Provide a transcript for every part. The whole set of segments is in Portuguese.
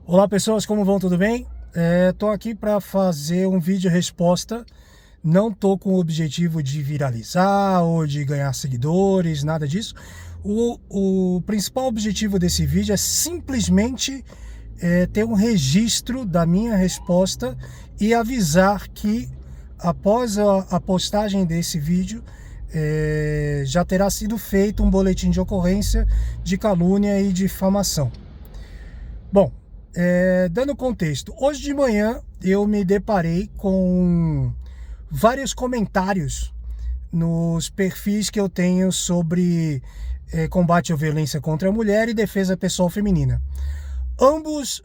Olá pessoas, como vão? Tudo bem? Tô aqui para fazer um vídeo resposta. Não tô com o objetivo de viralizar ou de ganhar seguidores, nada disso. O principal objetivo desse vídeo é simplesmente ter um registro da minha resposta e avisar que após a postagem desse vídeo já terá sido feito um boletim de ocorrência de calúnia e difamação. Bom, dando contexto, hoje de manhã eu me deparei com vários comentários nos perfis que eu tenho sobre combate à violência contra a mulher e defesa pessoal feminina. Ambos,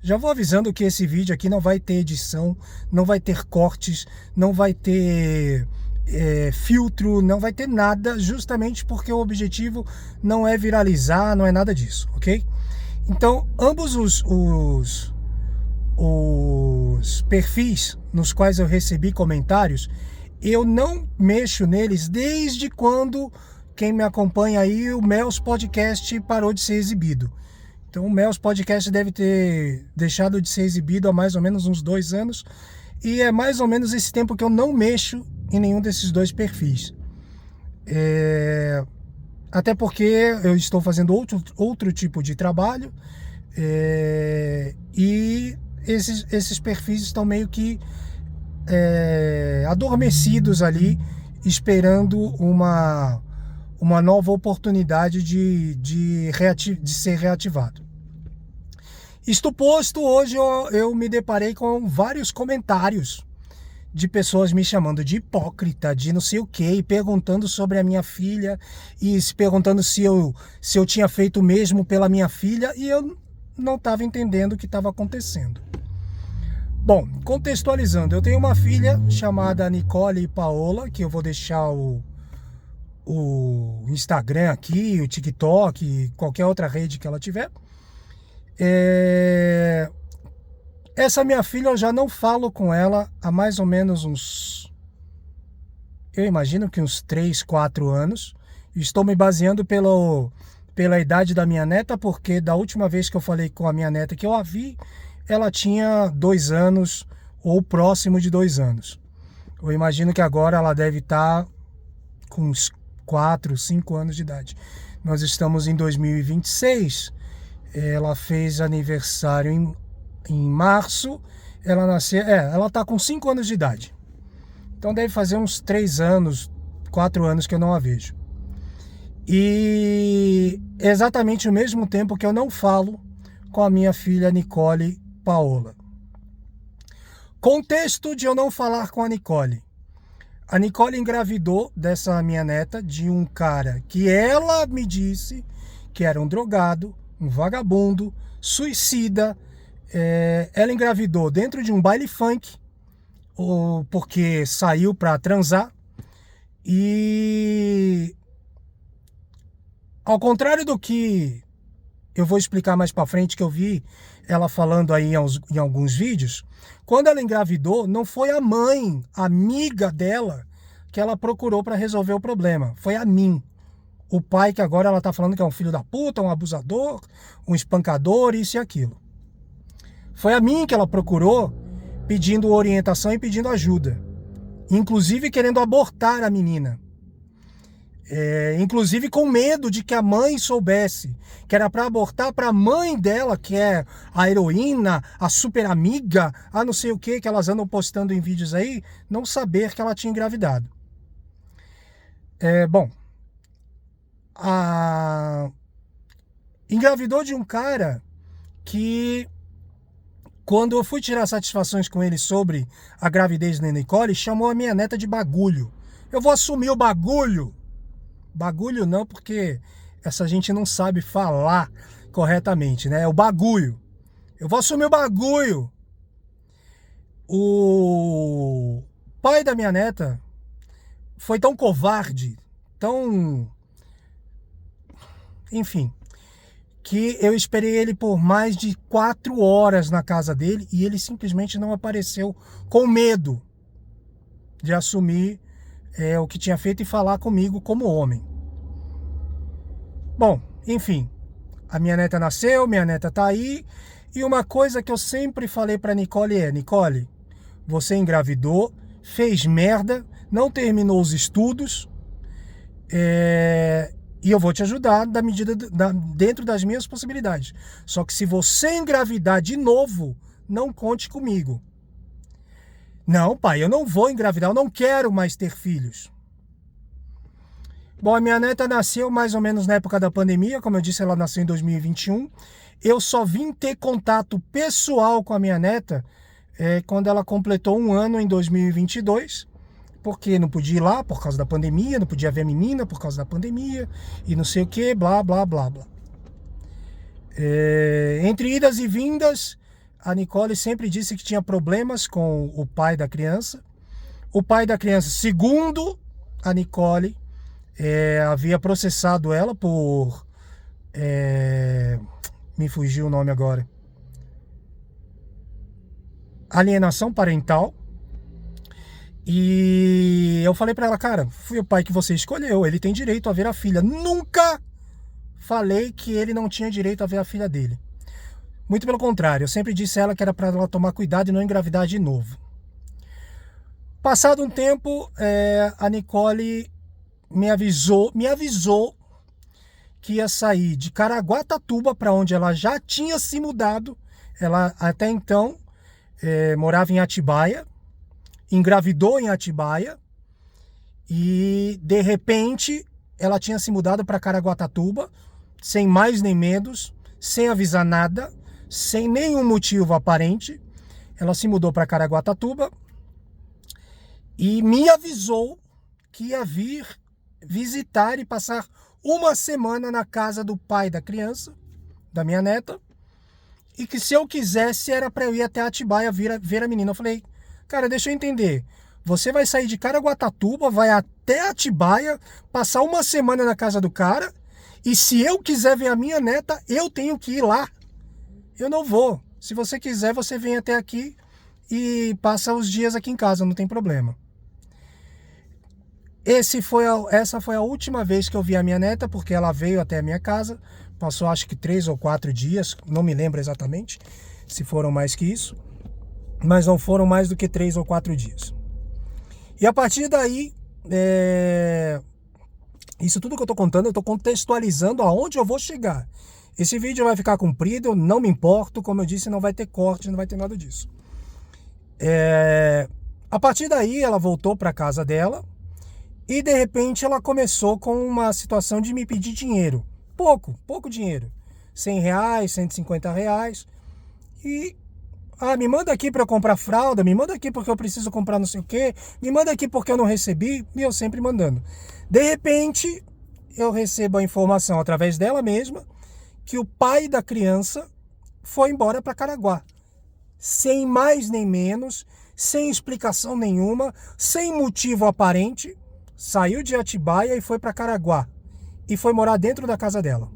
já vou avisando que esse vídeo aqui não vai ter edição, não vai ter cortes, não vai ter filtro, não vai ter nada, justamente porque o objetivo não é viralizar, não é nada disso, ok? Então, ambos os perfis nos quais eu recebi comentários, eu não mexo neles desde quando, quem me acompanha aí, o Mels Podcast parou de ser exibido. Então o Mels Podcast deve ter deixado de ser exibido há mais ou menos uns 2 anos. E é mais ou menos esse tempo que eu não mexo em nenhum desses dois perfis. Até porque eu estou fazendo outro tipo de trabalho. E esses perfis estão meio que adormecidos ali, esperando uma nova oportunidade de ser reativado. Isto posto, hoje eu me deparei com vários comentários de pessoas me chamando de hipócrita, de não sei o que, e perguntando sobre a minha filha, e se perguntando se eu tinha feito o mesmo pela minha filha, e eu não estava entendendo o que estava acontecendo. Bom, contextualizando, eu tenho uma filha chamada Nicole Paola, que eu vou deixar o Instagram aqui, o TikTok, qualquer outra rede que ela tiver. Essa minha filha, eu já não falo com ela há mais ou menos eu imagino que uns 3, 4 anos. Estou me baseando pela idade da minha neta, porque da última vez que eu falei com a minha neta que eu a vi, ela tinha 2 anos ou próximo de 2 anos. Eu imagino que agora ela deve estar com uns 4, 5 anos de idade. Nós estamos em 2026, ela fez aniversário em março, ela nasceu, ela está com 5 anos de idade. Então deve fazer uns 3 anos, 4 anos que eu não a vejo. E exatamente o mesmo tempo que eu não falo com a minha filha Nicole Paola. Contexto de eu não falar com a Nicole. A Nicole engravidou dessa minha neta de um cara que ela me disse que era um drogado, um vagabundo, suicida. Ela engravidou dentro de um baile funk, porque saiu para transar. E ao contrário do que eu vou explicar mais para frente, que eu vi ela falando aí em alguns vídeos, quando ela engravidou, não foi a mãe, a amiga dela, que ela procurou para resolver o problema. Foi a mim. O pai, que agora ela tá falando que é um filho da puta, um abusador, um espancador, isso e aquilo. Foi a mim que ela procurou, pedindo orientação e pedindo ajuda. Inclusive querendo abortar a menina. Inclusive com medo de que a mãe soubesse, que era para abortar para a mãe dela, que é a heroína, a super amiga, a não sei o que elas andam postando em vídeos aí, não saber que ela tinha engravidado. Bom, engravidou de um cara que, quando eu fui tirar satisfações com ele sobre a gravidez da Nicole, chamou a minha neta de bagulho. Eu vou assumir o bagulho. Bagulho não, porque essa gente não sabe falar corretamente, né? É o bagulho. Eu vou assumir o bagulho. O pai da minha neta foi tão covarde, enfim, que eu esperei ele por mais de 4 horas na casa dele e ele simplesmente não apareceu, com medo de assumir o que tinha feito e falar comigo como homem. Bom, enfim, A minha neta nasceu, minha neta tá aí. E uma coisa que eu sempre falei pra Nicole é: Nicole, você engravidou, fez merda, não terminou os estudos, e eu vou te ajudar dentro das minhas possibilidades. Só que se você engravidar de novo, não conte comigo. Não, pai, eu não vou engravidar, eu não quero mais ter filhos. Bom, a minha neta nasceu mais ou menos na época da pandemia, como eu disse, ela nasceu em 2021. Eu só vim ter contato pessoal com a minha neta quando ela completou 1 ano em 2022, porque não podia ir lá por causa da pandemia, não podia ver a menina por causa da pandemia, e não sei o que, blá, blá, blá, blá. Entre idas e vindas, a Nicole sempre disse que tinha problemas com o pai da criança. O pai da criança, segundo a Nicole, havia processado ela por... me fugiu o nome agora. Alienação parental. E eu falei pra ela: cara, foi o pai que você escolheu, ele tem direito a ver a filha. Nunca falei que ele não tinha direito a ver a filha dele. Muito pelo contrário, eu sempre disse a ela que era para ela tomar cuidado e não engravidar de novo. Passado um tempo, a Nicole me avisou que ia sair de Caraguatatuba, para onde ela já tinha se mudado. Ela até então morava em Atibaia, engravidou em Atibaia e de repente ela tinha se mudado para Caraguatatuba, sem mais nem menos, sem avisar nada, sem nenhum motivo aparente. Ela se mudou para Caraguatatuba e me avisou que ia vir visitar e passar 1 semana na casa do pai da criança, da minha neta, e que se eu quisesse era para eu ir até Atibaia ver a menina. Eu falei: cara, deixa eu entender, você vai sair de Caraguatatuba, vai até Atibaia, passar 1 semana na casa do cara, e se eu quiser ver a minha neta, eu tenho que ir lá. Eu não vou. Se você quiser, você vem até aqui e passa os dias aqui em casa, não tem problema. Essa foi a última vez que eu vi a minha neta, porque ela veio até a minha casa, passou acho que 3 ou 4 dias, não me lembro exatamente se foram mais que isso, mas não foram mais do que 3 ou 4 dias. E a partir daí, isso tudo que eu tô contando, eu tô contextualizando aonde eu vou chegar. Esse vídeo vai ficar comprido, eu não me importo, como eu disse, não vai ter corte, não vai ter nada disso. A partir daí, ela voltou para casa dela e de repente ela começou com uma situação de me pedir dinheiro. Pouco dinheiro. R$100, R$150. E... me manda aqui para eu comprar fralda, me manda aqui porque eu preciso comprar não sei o que, me manda aqui porque eu não recebi, e eu sempre mandando. De repente, eu recebo a informação através dela mesma que o pai da criança foi embora para Caraguá. Sem mais nem menos, sem explicação nenhuma, sem motivo aparente, saiu de Atibaia e foi para Caraguá. E foi morar dentro da casa dela.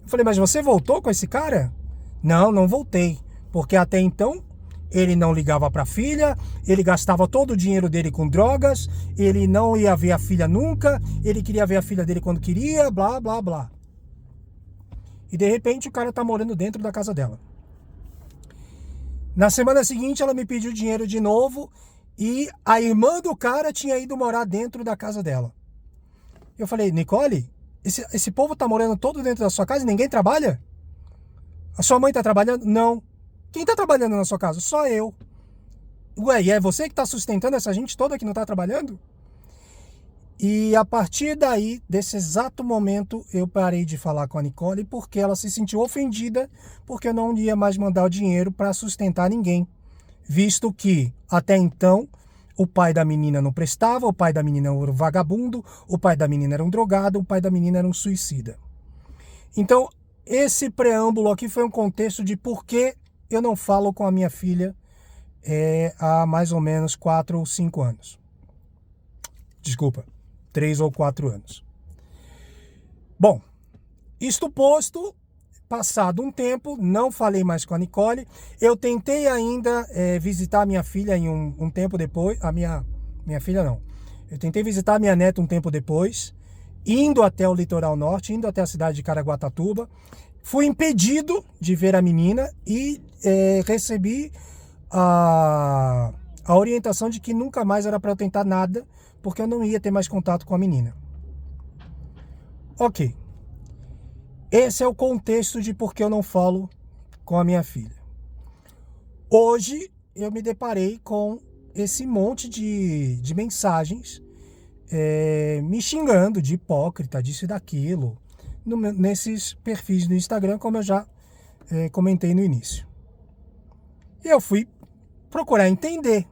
Eu falei: mas você voltou com esse cara? Não voltei. Porque até então, ele não ligava para a filha, ele gastava todo o dinheiro dele com drogas, ele não ia ver a filha nunca, ele queria ver a filha dele quando queria, blá, blá, blá. E de repente o cara tá morando dentro da casa dela. Na semana seguinte ela me pediu dinheiro de novo e a irmã do cara tinha ido morar dentro da casa dela. Eu falei: Nicole, esse povo tá morando todo dentro da sua casa e ninguém trabalha? A sua mãe tá trabalhando? Não. Quem tá trabalhando na sua casa? Só eu. Ué, e é você que tá sustentando essa gente toda que não tá trabalhando? E a partir daí, desse exato momento, eu parei de falar com a Nicole porque ela se sentiu ofendida porque eu não ia mais mandar o dinheiro para sustentar ninguém. Visto que, até então, o pai da menina não prestava, o pai da menina era um vagabundo, o pai da menina era um drogado, o pai da menina era um suicida. Então, esse preâmbulo aqui foi um contexto de por que eu não falo com a minha filha há mais ou menos 4 ou 5 anos. Desculpa. 3 ou 4 anos. Bom, isto posto, passado um tempo, não falei mais com a Nicole. Eu tentei ainda visitar a minha filha em um tempo depois. Minha filha não. Eu tentei visitar a minha neta um tempo depois. indo até o litoral norte, indo até a cidade de Caraguatatuba. Fui impedido de ver a menina e recebi a orientação de que nunca mais era para eu tentar nada, porque eu não ia ter mais contato com a menina. Ok. Esse é o contexto de por que eu não falo com a minha filha. Hoje eu me deparei com esse monte de mensagens me xingando de hipócrita, disso e daquilo, nesses perfis do Instagram, como eu já comentei no início. E eu fui procurar entender.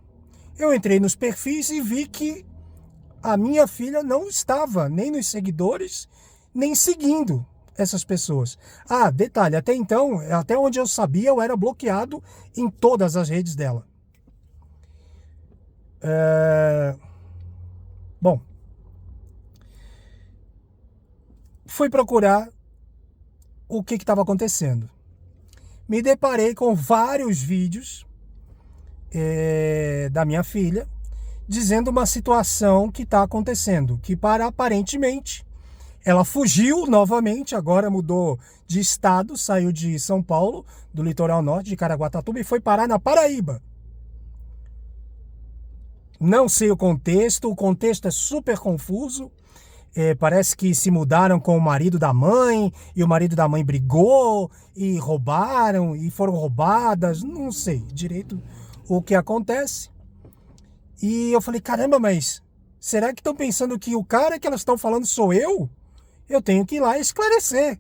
Eu entrei nos perfis e vi que a minha filha não estava nem nos seguidores, nem seguindo essas pessoas. Ah, detalhe, até então, até onde eu sabia, eu era bloqueado em todas as redes dela. Bom, fui procurar o que estava acontecendo. Me deparei com vários vídeos da minha filha dizendo uma situação que está acontecendo, que aparentemente ela fugiu novamente, agora mudou de estado, saiu de São Paulo, do litoral norte, de Caraguatatuba, e foi parar na Paraíba. Não sei o contexto é super confuso. Parece que se mudaram com o marido da mãe, e o marido da mãe brigou, e roubaram, e foram roubadas, não sei direito o que acontece. E eu falei, caramba, mas será que estão pensando que o cara que elas estão falando sou eu? Eu tenho que ir lá esclarecer,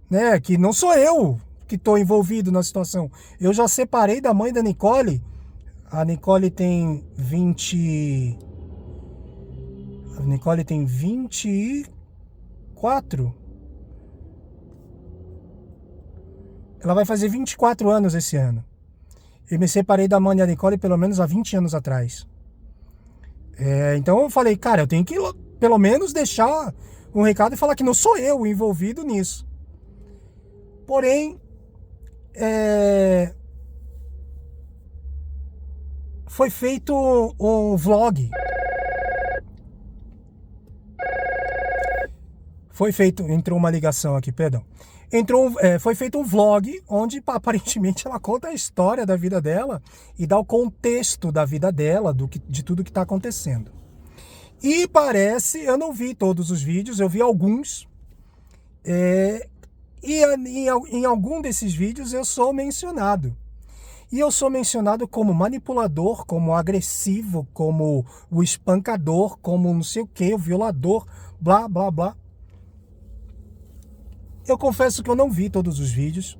né? Que não sou eu que estou envolvido na situação. Eu já separei da mãe da Nicole. A Nicole tem 24. Ela vai fazer 24 anos esse ano. Eu me separei da mãe da Nicole pelo menos há 20 anos atrás. Então eu falei, cara, eu tenho que pelo menos deixar um recado e falar que não sou eu envolvido nisso. Porém, foi feito um vlog. Entrou uma ligação aqui, perdão. Foi feito um vlog onde aparentemente ela conta a história da vida dela e dá o contexto da vida dela, de tudo que está acontecendo. E parece, eu não vi todos os vídeos, eu vi alguns, e em algum desses vídeos eu sou mencionado. E eu sou mencionado como manipulador, como agressivo, como o espancador, como não sei o que, o violador, blá, blá, blá. Eu confesso que eu não vi todos os vídeos.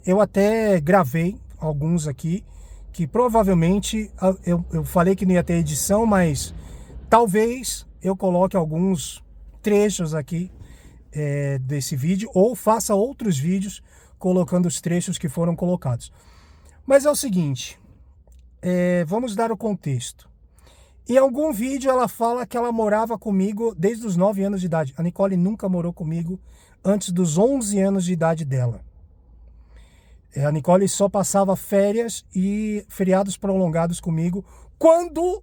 Eu até gravei alguns aqui, que provavelmente eu falei que não ia ter edição, mas talvez eu coloque alguns trechos aqui desse vídeo, ou faça outros vídeos colocando os trechos que foram colocados. Mas é o seguinte, vamos dar o contexto. Em algum vídeo ela fala que ela morava comigo desde os 9 anos de idade. A Nicole nunca morou comigo antes dos 11 anos de idade dela. A Nicole só passava férias e feriados prolongados comigo quando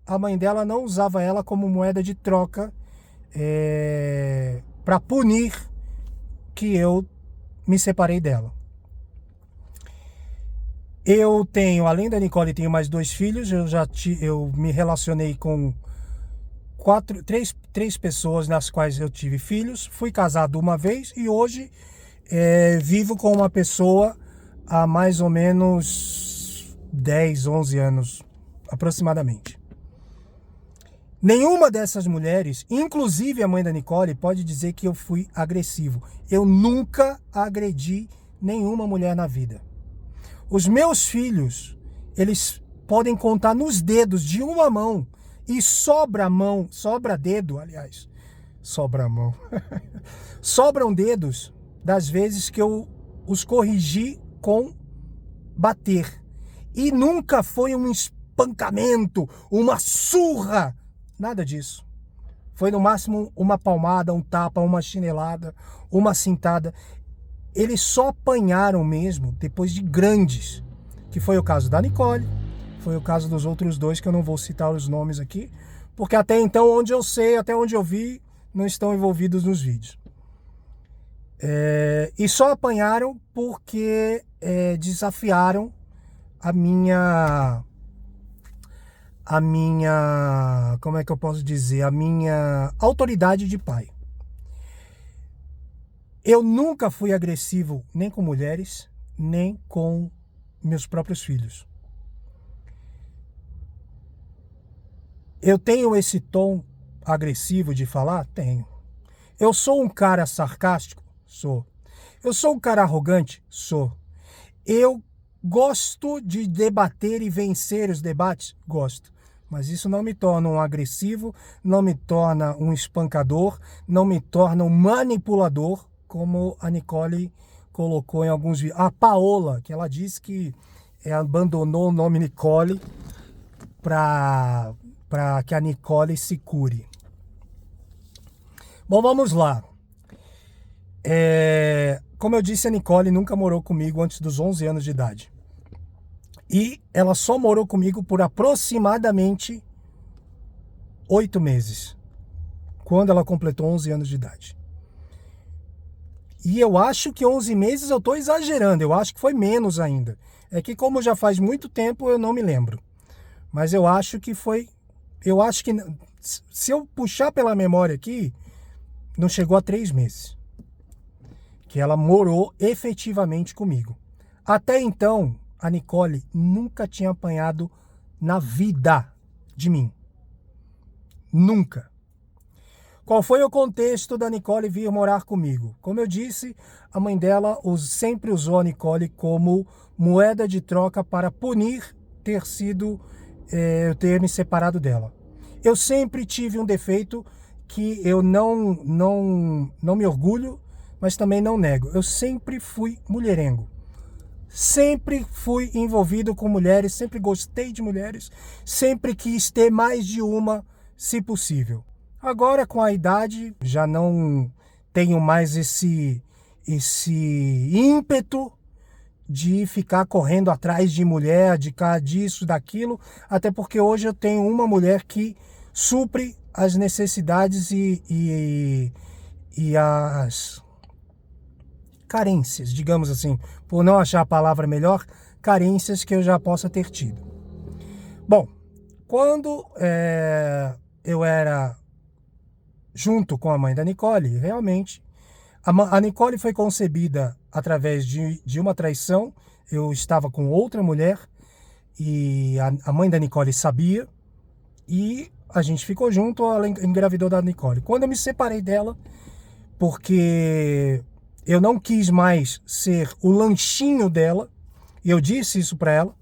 a mãe dela não usava ela como moeda de troca para punir que eu me separei dela. Eu tenho, além da Nicole, tenho mais 2 filhos. Eu me relacionei com três pessoas nas quais eu tive filhos. Fui casado uma vez e hoje vivo com uma pessoa há mais ou menos 10, 11 anos, aproximadamente. Nenhuma dessas mulheres, inclusive a mãe da Nicole, pode dizer que eu fui agressivo. Eu nunca agredi nenhuma mulher na vida. Os meus filhos, eles podem contar nos dedos de uma mão, e sobra dedo, aliás, sobra mão, sobram dedos das vezes que eu os corrigi com bater. E nunca foi um espancamento, uma surra, nada disso. Foi no máximo uma palmada, um tapa, uma chinelada, uma cintada. Eles só apanharam mesmo depois de grandes, que foi o caso da Nicole, foi o caso dos outros 2, que eu não vou citar os nomes aqui, porque até então, onde eu sei, até onde eu vi, não estão envolvidos nos vídeos. E só apanharam porque desafiaram a minha, como é que eu posso dizer, a minha autoridade de pai. Eu nunca fui agressivo nem com mulheres, nem com meus próprios filhos. Eu tenho esse tom agressivo de falar? Tenho. Eu sou um cara sarcástico? Sou. Eu sou um cara arrogante? Sou. Eu gosto de debater e vencer os debates? Gosto. Mas isso não me torna um agressivo, não me torna um espancador, não me torna um manipulador, como a Nicole colocou em alguns vídeos. A Paola, que ela disse que abandonou o nome Nicole para que a Nicole se cure. Bom, vamos lá. Como eu disse, a Nicole nunca morou comigo antes dos 11 anos de idade. E ela só morou comigo por aproximadamente 8 meses, quando ela completou 11 anos de idade. E eu acho que 11 meses eu estou exagerando, eu acho que foi menos ainda. É que como já faz muito tempo eu não me lembro. Mas eu acho que foi... Eu acho que, se eu puxar pela memória aqui, não chegou a 3 meses. Que ela morou efetivamente comigo. Até então, a Nicole nunca tinha apanhado na vida de mim. Nunca. Qual foi o contexto da Nicole vir morar comigo? Como eu disse, a mãe dela sempre usou a Nicole como moeda de troca para punir eu ter me separado dela. Eu sempre tive um defeito que eu não me orgulho, mas também não nego. Eu sempre fui mulherengo. Sempre fui envolvido com mulheres, sempre gostei de mulheres, sempre quis ter mais de uma, se possível. Agora, com a idade, já não tenho mais esse ímpeto de ficar correndo atrás de mulher, de cá, disso, daquilo, até porque hoje eu tenho uma mulher que supre as necessidades e as carências, digamos assim, por não achar a palavra melhor, carências que eu já possa ter tido. Bom, quando eu era junto com a mãe da Nicole, realmente, a Nicole foi concebida através de uma traição. Eu estava com outra mulher e a mãe da Nicole sabia e a gente ficou junto, ela engravidou da Nicole. Quando eu me separei dela, porque eu não quis mais ser o lanchinho dela, e eu disse isso para ela,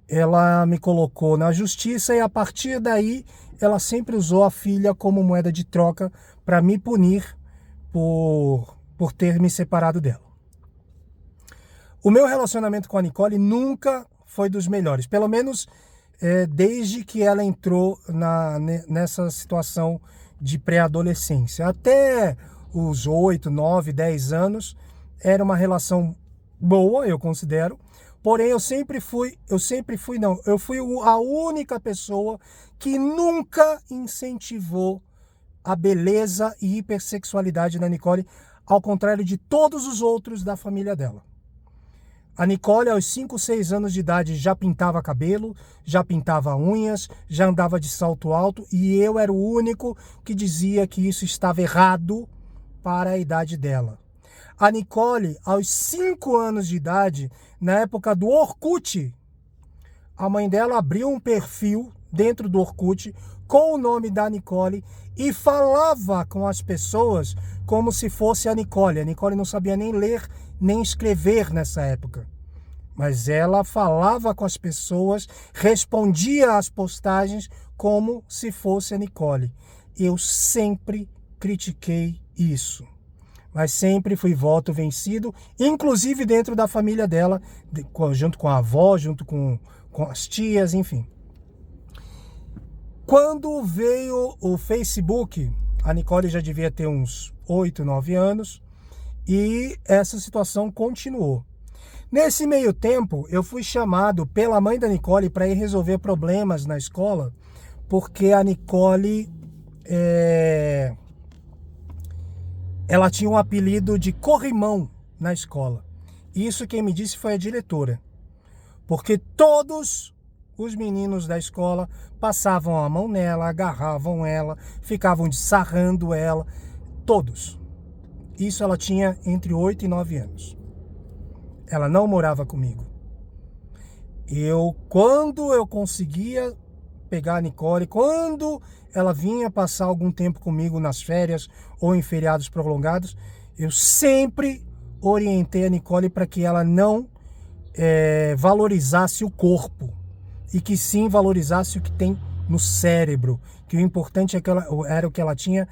ela me colocou na justiça e a partir daí ela sempre usou a filha como moeda de troca para me punir por ter me separado dela. O meu relacionamento com a Nicole nunca foi dos melhores, pelo menos desde que ela entrou nessa situação de pré-adolescência. Até os 8, 9, 10 anos era uma relação boa, eu considero. Porém, eu fui a única pessoa que nunca incentivou a beleza e hipersexualidade da Nicole, ao contrário de todos os outros da família dela. A Nicole, aos 5, 6 anos de idade, já pintava cabelo, já pintava unhas, já andava de salto alto, e eu era o único que dizia que isso estava errado para a idade dela. A Nicole, aos 5 anos de idade, na época do Orkut, a mãe dela abriu um perfil dentro do Orkut com o nome da Nicole e falava com as pessoas como se fosse a Nicole. A Nicole não sabia nem ler nem escrever nessa época. Mas ela falava com as pessoas, respondia às postagens como se fosse a Nicole. Eu sempre critiquei isso. Mas sempre fui voto vencido, inclusive dentro da família dela, junto com a avó, junto com as tias, enfim. Quando veio o Facebook, a Nicole já devia ter uns 8, 9 anos, e essa situação continuou. Nesse meio tempo, eu fui chamado pela mãe da Nicole para ir resolver problemas na escola, porque a Nicole, ela tinha um apelido de corrimão na escola. Isso quem me disse foi a diretora. Porque todos os meninos da escola passavam a mão nela, agarravam ela, ficavam sarrando ela. Todos. Isso ela tinha entre 8 e 9 anos. Ela não morava comigo. Quando eu conseguia pegar a Nicole, quando ela vinha passar algum tempo comigo nas férias ou em feriados prolongados, eu sempre orientei a Nicole para que ela não valorizasse o corpo e que sim valorizasse o que tem no cérebro, que o importante era o que ela tinha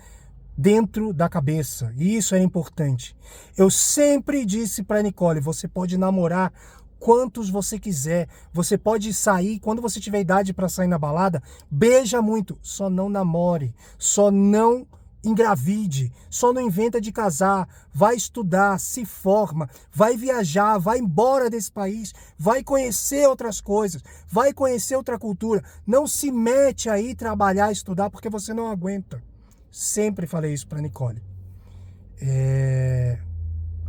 dentro da cabeça, e isso é importante. Eu sempre disse para Nicole, você pode namorar quantos você quiser, você pode sair, quando você tiver idade para sair na balada, beija muito, só não namore, só não engravide, só não inventa de casar, vai estudar, se forma, vai viajar, vai embora desse país, vai conhecer outras coisas, vai conhecer outra cultura, não se mete aí trabalhar, estudar, porque você não aguenta. Sempre falei isso para Nicole.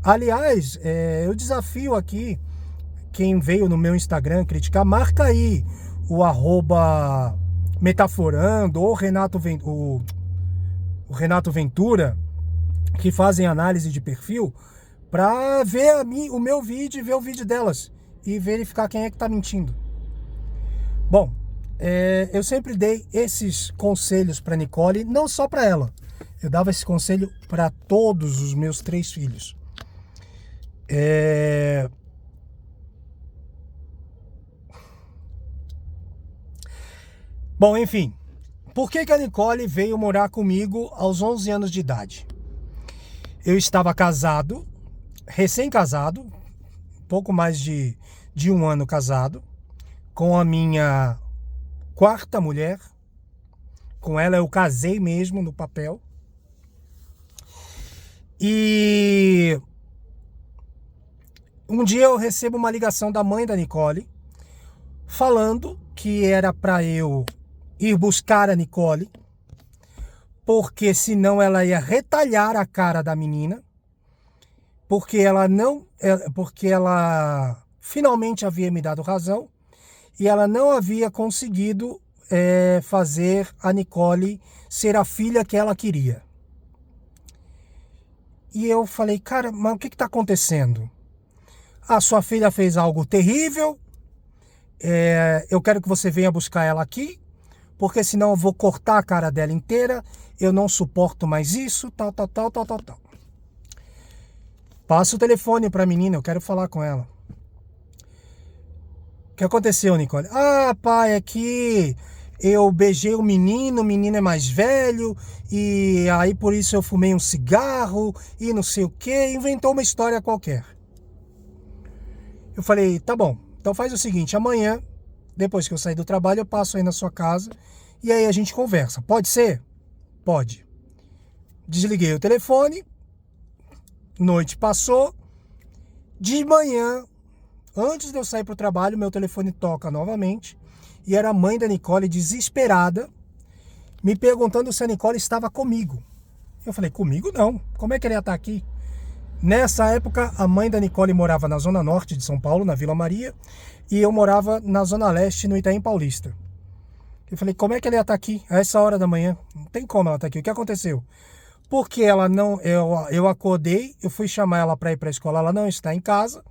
Aliás, eu desafio aqui quem veio no meu Instagram criticar, marca aí o @metaforando ou o Renato Ventura, que fazem análise de perfil, para ver o meu vídeo e ver o vídeo delas e verificar quem é que tá mentindo. Bom, eu sempre dei esses conselhos para Nicole, não só para ela. Eu dava esse conselho para todos os meus 3 filhos. Bom, enfim. Por que a Nicole veio morar comigo aos 11 anos de idade? Eu estava casado, recém-casado, pouco mais de 1 ano casado, com a minha 4ª mulher. Com ela eu casei mesmo no papel. E um dia eu recebo uma ligação da mãe da Nicole falando que era para eu ir buscar a Nicole, porque senão ela ia retalhar a cara da menina, porque ela finalmente havia me dado razão e ela não havia conseguido fazer a Nicole ser a filha que ela queria. E eu falei, cara, mas o que está acontecendo? A sua filha fez algo terrível, eu quero que você venha buscar ela aqui, porque senão eu vou cortar a cara dela inteira, eu não suporto mais isso, tal. Passa o telefone para a menina, eu quero falar com ela. O que aconteceu, Nicole? Ah, pai, é que eu beijei o menino é mais velho, e aí por isso eu fumei um cigarro, e não sei o que, inventou uma história qualquer. Eu falei, tá bom, então faz o seguinte, amanhã, depois que eu sair do trabalho, eu passo aí na sua casa, e aí a gente conversa. Pode ser? Pode. Desliguei o telefone, noite passou, de manhã, antes de eu sair para o trabalho, meu telefone toca novamente, e era a mãe da Nicole, desesperada, me perguntando se a Nicole estava comigo. Eu falei, comigo não, como é que ele ia estar aqui? Nessa época, a mãe da Nicole morava na zona norte de São Paulo, na Vila Maria, e eu morava na zona leste, no Itaim Paulista. Eu falei, como é que ela ia estar aqui a essa hora da manhã? Não tem como ela estar aqui. O que aconteceu? Porque ela não, eu acordei, eu fui chamar ela para ir para a escola, ela não está em casa,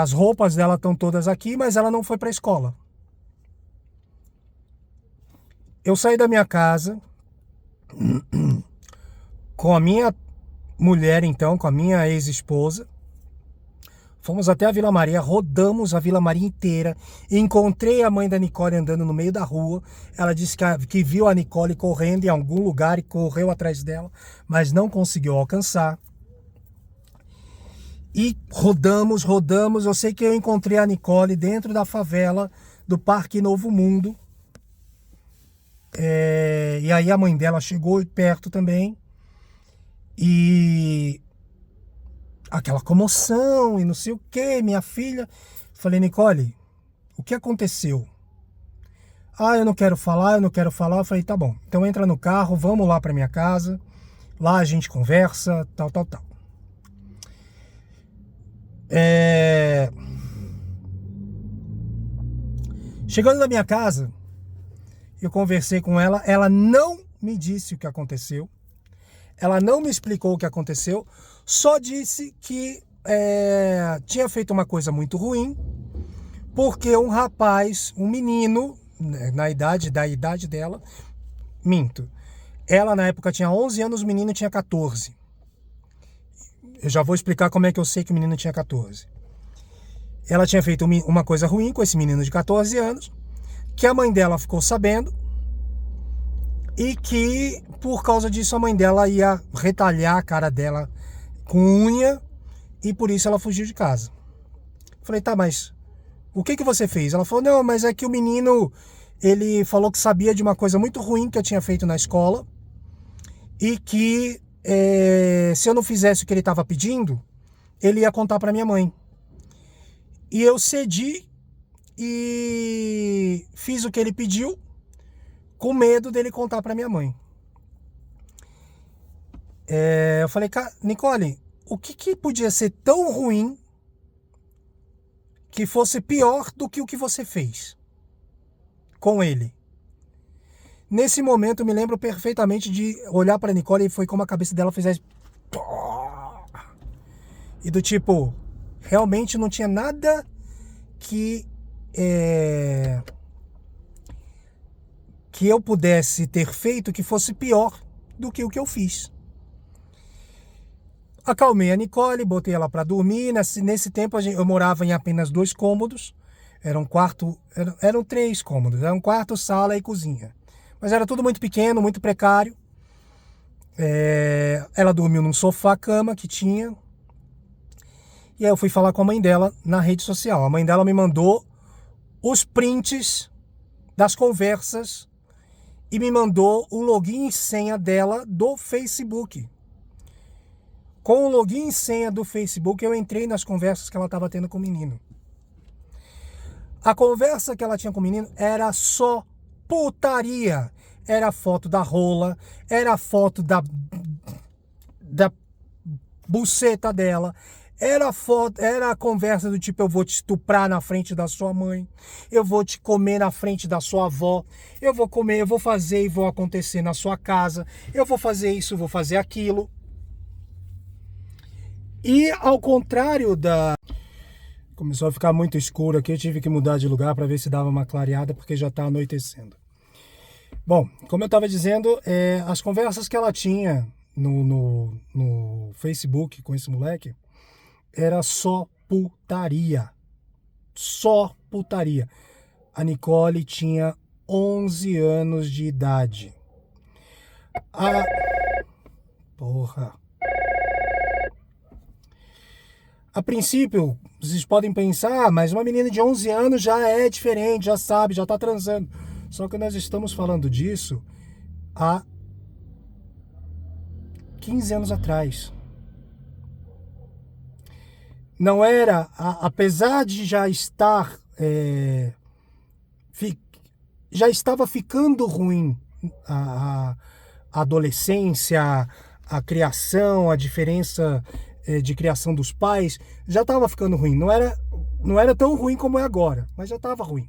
as roupas dela estão todas aqui, mas ela não foi para a escola. Eu saí da minha casa com a minha mulher, então, com a minha ex-esposa. Fomos até a Vila Maria, rodamos a Vila Maria inteira. Encontrei a mãe da Nicole andando no meio da rua. Ela disse que viu a Nicole correndo em algum lugar e correu atrás dela, mas não conseguiu alcançar. E rodamos. Eu sei que eu encontrei a Nicole dentro da favela do Parque Novo Mundo. E aí a mãe dela chegou perto também. E aquela comoção e não sei o que, minha filha. Falei, Nicole, o que aconteceu? Ah, eu não quero falar, eu não quero falar. Eu falei, tá bom, então entra no carro, vamos lá pra minha casa. Lá a gente conversa, tal, tal, tal. É... Chegando na minha casa, eu conversei com ela. Ela não me disse o que aconteceu. Ela não me explicou o que aconteceu. Só disse que tinha feito uma coisa muito ruim. Porque um rapaz, um menino, né, da idade dela, minto. Ela na época tinha 11 anos, o menino tinha 14. Eu já vou explicar como é que eu sei que o menino tinha 14. Ela tinha feito uma coisa ruim com esse menino de 14 anos, que a mãe dela ficou sabendo, e que por causa disso a mãe dela ia retalhar a cara dela com unha, e por isso ela fugiu de casa. Falei, tá, mas o que você fez? Ela falou, não, mas é que o menino, ele falou que sabia de uma coisa muito ruim que eu tinha feito na escola, e que se eu não fizesse o que ele estava pedindo, ele ia contar para minha mãe. E eu cedi e fiz o que ele pediu, com medo dele contar para minha mãe. Eu falei, Nicole, o que podia ser tão ruim que fosse pior do que o que você fez com ele? Nesse momento eu me lembro perfeitamente de olhar para Nicole e foi como a cabeça dela fizesse. E do tipo, realmente não tinha nada que que eu pudesse ter feito que fosse pior do que o que eu fiz. Acalmei a Nicole, botei ela para dormir. Nesse tempo eu morava em apenas 2 cômodos. Eram 3 cômodos. Era um quarto, sala e cozinha. Mas era tudo muito pequeno, muito precário. Ela dormiu num sofá-cama que tinha. E aí eu fui falar com a mãe dela na rede social. A mãe dela me mandou os prints das conversas e me mandou o login e senha dela do Facebook. Com o login e senha do Facebook, eu entrei nas conversas que ela estava tendo com o menino. A conversa que ela tinha com o menino era só putaria. Era foto da rola, era foto da buceta dela, era a conversa do tipo, eu vou te estuprar na frente da sua mãe, eu vou te comer na frente da sua avó, eu vou fazer e vou acontecer na sua casa, eu vou fazer isso, vou fazer aquilo. E ao contrário Começou a ficar muito escuro aqui, eu tive que mudar de lugar para ver se dava uma clareada, porque já está anoitecendo. Bom, como eu estava dizendo, as conversas que ela tinha no Facebook com esse moleque era só putaria. Só putaria. A Nicole tinha 11 anos de idade. Porra. A princípio, vocês podem pensar, mas uma menina de 11 anos já é diferente, já sabe, já tá transando. Só que nós estamos falando disso há 15 anos atrás. Não era, apesar de já estar, já estava ficando ruim a adolescência, a criação, a diferença de criação dos pais, já estava ficando ruim. Não era tão ruim como é agora, mas já estava ruim.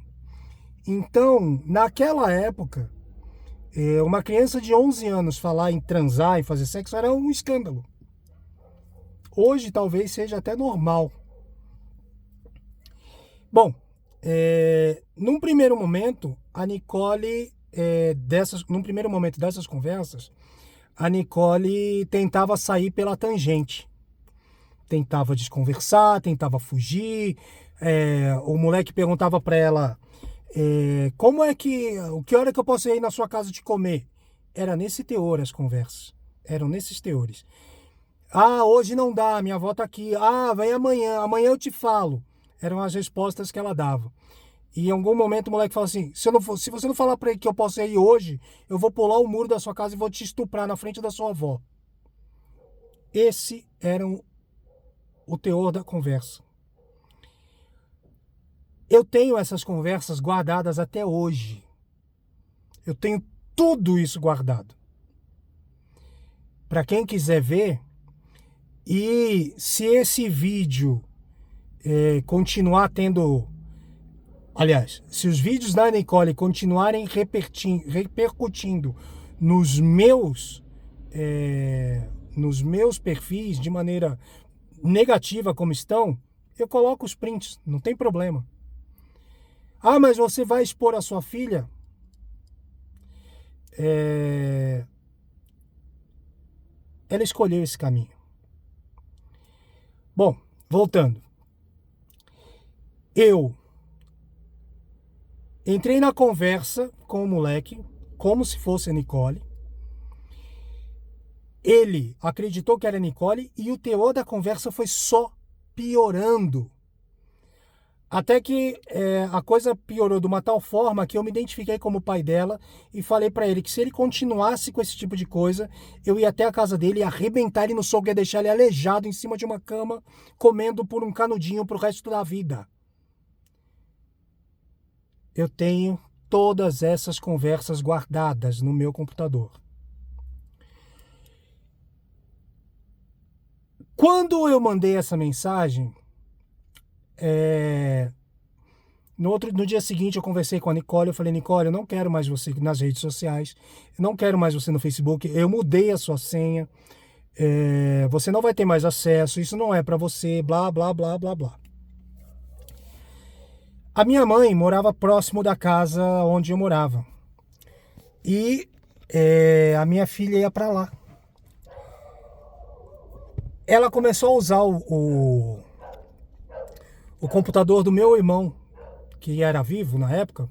Então, naquela época, uma criança de 11 anos falar em transar, em fazer sexo, era um escândalo. Hoje talvez seja até normal. Bom, num primeiro momento, a Nicole, num primeiro momento dessas conversas, a Nicole tentava sair pela tangente. Tentava desconversar, tentava fugir. O moleque perguntava para ela, que hora que eu posso ir na sua casa te comer? Era nesse teor as conversas. Eram nesses teores. Ah, hoje não dá, minha avó tá aqui. Ah, vem amanhã eu te falo. Eram as respostas que ela dava. E em algum momento o moleque fala assim, se você não falar pra ele que eu posso ir hoje, eu vou pular o muro da sua casa e vou te estuprar na frente da sua avó. Esse era o teor da conversa. Eu tenho essas conversas guardadas até hoje. Eu tenho tudo isso guardado. Para quem quiser ver, e se esse vídeo continuar tendo... Aliás, se os vídeos da Nicole continuarem repercutindo nos meus perfis de maneira negativa como estão, eu coloco os prints, não tem problema. Ah, mas você vai expor a sua filha? Ela escolheu esse caminho. Bom, voltando. Eu entrei na conversa com o moleque, como se fosse a Nicole. Ele acreditou que era a Nicole e o teor da conversa foi só piorando. Até que a coisa piorou de uma tal forma que eu me identifiquei como pai dela e falei pra ele que se ele continuasse com esse tipo de coisa, eu ia até a casa dele e arrebentar ele no soco e ia deixar ele aleijado em cima de uma cama, comendo por um canudinho pro resto da vida. Eu tenho todas essas conversas guardadas no meu computador. Quando eu mandei essa mensagem, no dia seguinte eu conversei com a Nicole, eu falei, Nicole, eu não quero mais você nas redes sociais, eu não quero mais você no Facebook, eu mudei a sua senha, você não vai ter mais acesso, isso não é pra você, blá, blá, blá, blá, blá. A minha mãe morava próximo da casa onde eu morava. E a minha filha ia pra lá. Ela começou a usar o computador do meu irmão, que era vivo na época,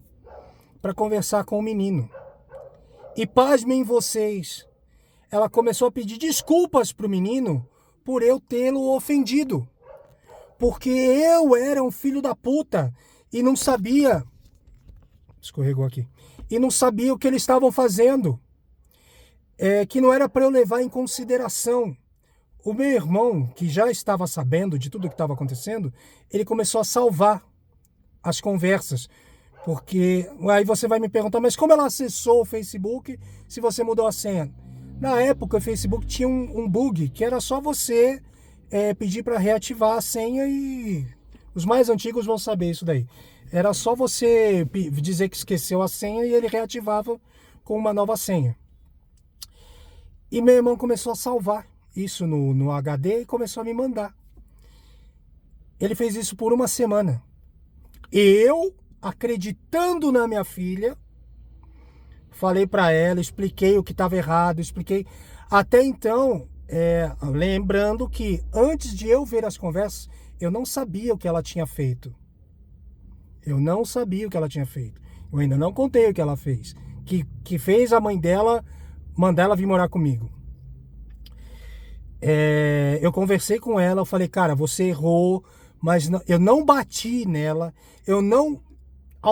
para conversar com o menino. E pasmem vocês, ela começou a pedir desculpas pro menino por eu tê-lo ofendido. Porque eu era um filho da puta e não sabia... Escorregou aqui. E não sabia o que eles estavam fazendo. Que não era para eu levar em consideração. O meu irmão, que já estava sabendo de tudo o que estava acontecendo, ele começou a salvar as conversas. Porque aí você vai me perguntar, mas como ela acessou o Facebook se você mudou a senha? Na época o Facebook tinha um bug, que era só você pedir para reativar a senha e... Os mais antigos vão saber isso daí. Era só você dizer que esqueceu a senha e ele reativava com uma nova senha. E meu irmão começou a salvar isso no HD e começou a me mandar. Ele fez isso por uma semana. Eu, acreditando na minha filha, falei para ela, expliquei o que estava errado, expliquei. Até então, lembrando que antes de eu ver as conversas, eu não sabia o que ela tinha feito. Eu não sabia o que ela tinha feito. Eu ainda não contei o que ela fez. Que fez a mãe dela mandar ela vir morar comigo. Eu conversei com ela, eu falei, cara, você errou, mas não, eu não bati nela. O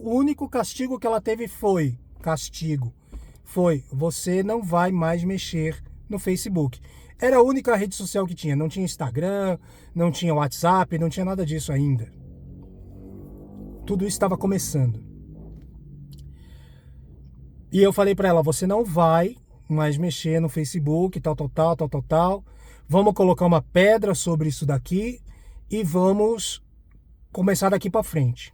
único castigo que ela teve foi você não vai mais mexer no Facebook. Era a única rede social que tinha. Não tinha Instagram, não tinha WhatsApp, não tinha nada disso ainda. Tudo isso estava começando. E eu falei para ela, você não vai mais mexer no Facebook, tal. Vamos colocar uma pedra sobre isso daqui e vamos começar daqui para frente.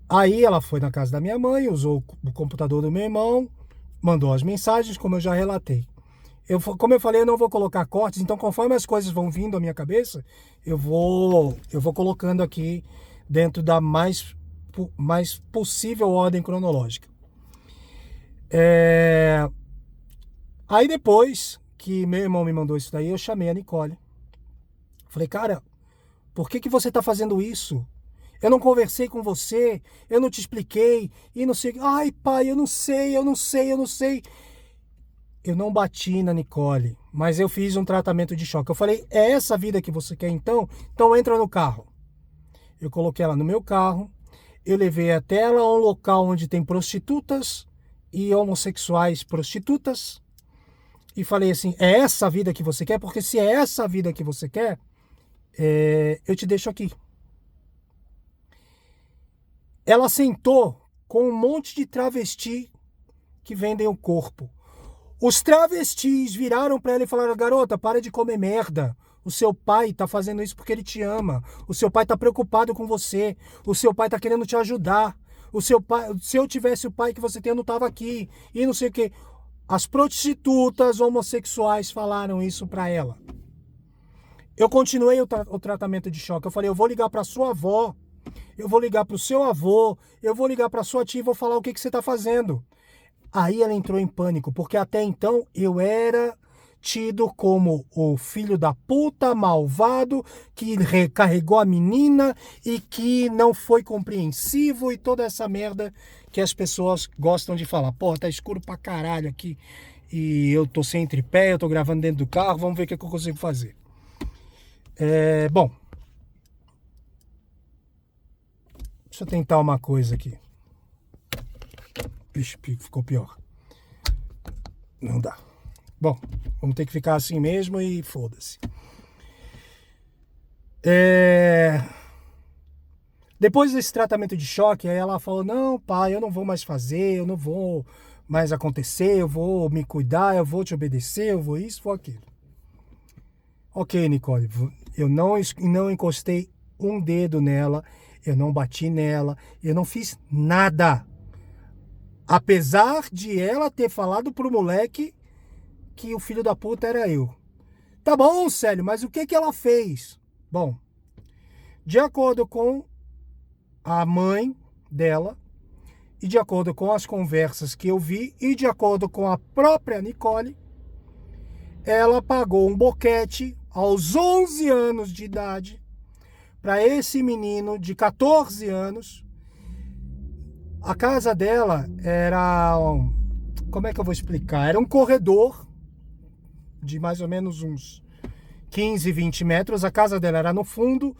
Aí ela foi na casa da minha mãe, usou o computador do meu irmão, mandou as mensagens, como eu já relatei. Como eu falei, eu não vou colocar cortes, então conforme as coisas vão vindo à minha cabeça, eu vou colocando aqui dentro da mais possível ordem cronológica. Aí depois que meu irmão me mandou isso daí, eu chamei a Nicole. Falei, cara, por que você tá fazendo isso? Eu não conversei com você, eu não te expliquei, e não sei... Ai, pai, eu não sei. Eu não bati na Nicole, mas eu fiz um tratamento de choque. Eu falei, é essa vida que você quer então? Então entra no carro. Eu coloquei ela no meu carro, eu levei até ela a um local onde tem prostitutas e homossexuais prostitutas. E falei assim, é essa vida que você quer? Porque se é essa vida que você quer, eu te deixo aqui. Ela sentou com um monte de travesti que vendem o corpo. Os travestis viraram para ela e falaram: garota, para de comer merda. O seu pai tá fazendo isso porque ele te ama. O seu pai tá preocupado com você. O seu pai tá querendo te ajudar. O seu pai, se eu tivesse o pai que você tem, eu não tava aqui. E não sei o que. As prostitutas homossexuais falaram isso para ela. Eu continuei o tratamento de choque. Eu falei: eu vou ligar para sua avó. Eu vou ligar para o seu avô. Eu vou ligar para sua tia e vou falar o que você tá fazendo. Aí ela entrou em pânico, porque até então eu era tido como o filho da puta, malvado, que recarregou a menina e que não foi compreensivo e toda essa merda que as pessoas gostam de falar. Porra, tá escuro pra caralho aqui e eu tô sem tripé, eu tô gravando dentro do carro, vamos ver o que eu consigo fazer. Bom, deixa eu tentar uma coisa aqui. Vixe, ficou pior. Não dá. Bom, vamos ter que ficar assim mesmo e foda-se. Depois desse tratamento de choque, aí ela falou: não, pai, eu não vou mais fazer, eu não vou mais acontecer, eu vou me cuidar, eu vou te obedecer, eu vou isso, vou aquilo. Ok, Nicole, eu não encostei um dedo nela, eu não bati nela, eu não fiz nada. Apesar de ela ter falado pro moleque que o filho da puta era eu. Tá bom, Célio, mas o que ela fez? Bom, de acordo com a mãe dela, e de acordo com as conversas que eu vi, e de acordo com a própria Nicole, ela pagou um boquete aos 11 anos de idade para esse menino de 14 anos. A casa dela era... Como é que eu vou explicar? Era um corredor de mais ou menos uns 15, 20 metros. A casa dela era no fundo.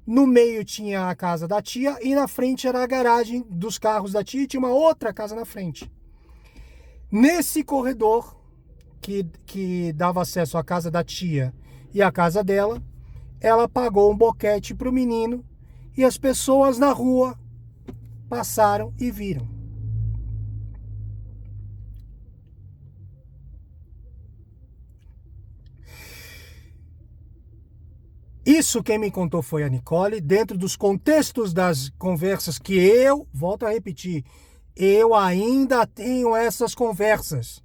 No meio tinha a casa da tia e na frente era a garagem dos carros da tia e tinha uma outra casa na frente. Nesse corredor que dava acesso à casa da tia e à casa dela, ela pagou um boquete para o menino e as pessoas na rua passaram e viram. Isso quem me contou foi a Nicole, dentro dos contextos das conversas que eu, volto a repetir, eu ainda tenho essas conversas.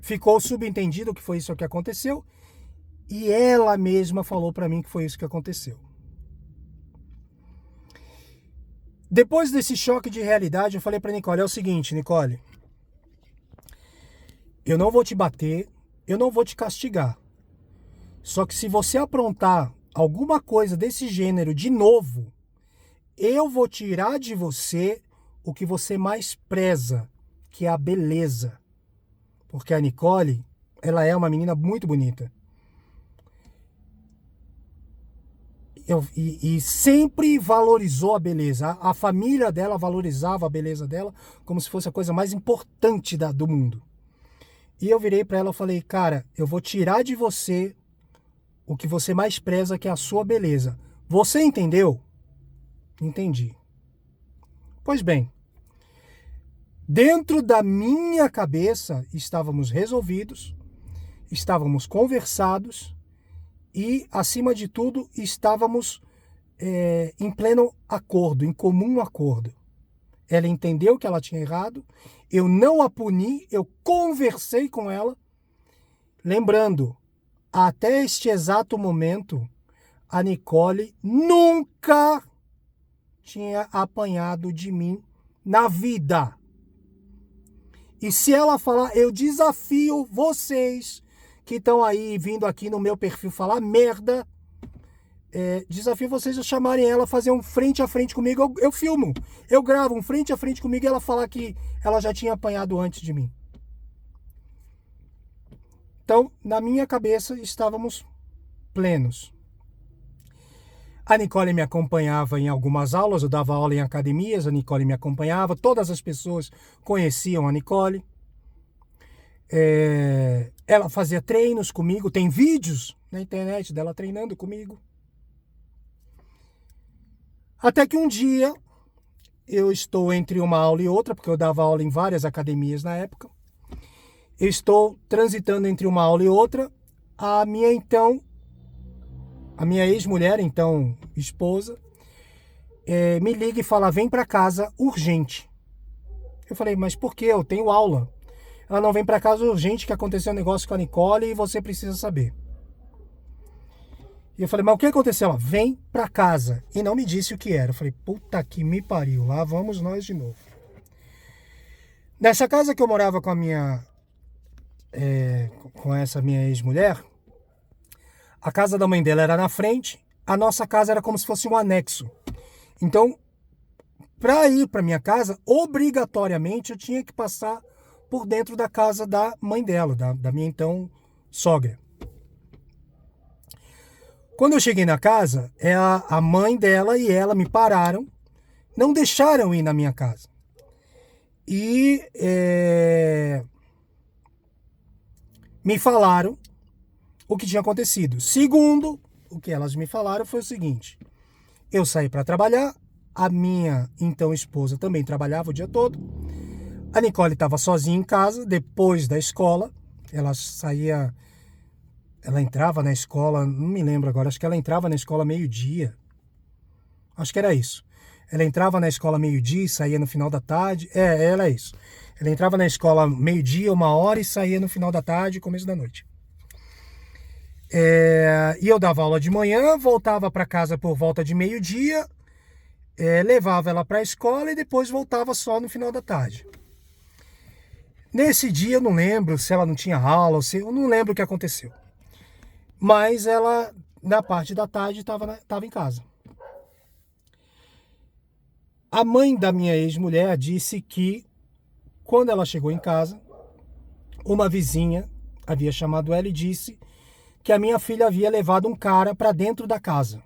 Ficou subentendido que foi isso que aconteceu e ela mesma falou para mim que foi isso que aconteceu. Depois desse choque de realidade, eu falei para Nicole: é o seguinte, Nicole, eu não vou te bater, eu não vou te castigar. Só que se você aprontar alguma coisa desse gênero de novo, eu vou tirar de você o que você mais preza, que é a beleza. Porque a Nicole, ela é uma menina muito bonita. E sempre valorizou a beleza. A família dela valorizava a beleza dela como se fosse a coisa mais importante do mundo. E eu virei para ela e falei: cara, eu vou tirar de você o que você mais preza, que é a sua beleza. Você entendeu? Entendi. Pois bem, dentro da minha cabeça estávamos resolvidos, estávamos conversados e, acima de tudo, estávamos em pleno acordo, em comum acordo. Ela entendeu que ela tinha errado, eu não a puni, eu conversei com ela, lembrando, até este exato momento, a Nicole nunca tinha apanhado de mim na vida. E se ela falar, eu desafio vocês que estão aí vindo aqui no meu perfil falar merda, desafio vocês a chamarem ela, fazer um frente a frente comigo, eu filmo, eu gravo um frente a frente comigo e ela falar que ela já tinha apanhado antes de mim. Então, na minha cabeça, estávamos plenos. A Nicole me acompanhava em algumas aulas, eu dava aula em academias, a Nicole me acompanhava, todas as pessoas conheciam a Nicole. Ela fazia treinos comigo, tem vídeos na internet dela treinando comigo. Até que um dia, eu estou entre uma aula e outra, porque eu dava aula em várias academias na época. Eu estou transitando entre uma aula e outra. A minha ex-mulher, então esposa, me liga e fala: vem para casa urgente. Eu falei: mas por quê? Eu tenho aula. Ela: não, vem para casa urgente que aconteceu um negócio com a Nicole e você precisa saber. E eu falei: mas o que aconteceu? Ela: vem para casa. E não me disse o que era. Eu falei: puta que me pariu, lá vamos nós de novo. Nessa casa que eu morava com com essa minha ex-mulher, a casa da mãe dela era na frente, a nossa casa era como se fosse um anexo. Então, para ir para minha casa, obrigatoriamente eu tinha que passar por dentro da casa da mãe dela, da minha então sogra. Quando eu cheguei na casa, a mãe dela e ela me pararam, não deixaram ir na minha casa. E me falaram o que tinha acontecido. Segundo o que elas me falaram foi o seguinte: eu saí para trabalhar, a minha então esposa também trabalhava o dia todo, a Nicole estava sozinha em casa depois da escola, ela entrava na escola, não me lembro agora, acho que ela entrava na escola meio-dia, acho que era isso. Ela entrava na escola meio-dia e saía no final da tarde, era isso. Ela entrava na escola meio-dia, 1 hora, e saía no final da tarde, começo da noite. E eu dava aula de manhã, voltava para casa por volta de meio-dia, levava ela para a escola e depois voltava só no final da tarde. Nesse dia eu não lembro se ela não tinha aula, eu não lembro o que aconteceu. Mas ela, na parte da tarde, estava em casa. A mãe da minha ex-mulher disse que, quando ela chegou em casa, uma vizinha havia chamado ela e disse que a minha filha havia levado um cara para dentro da casa.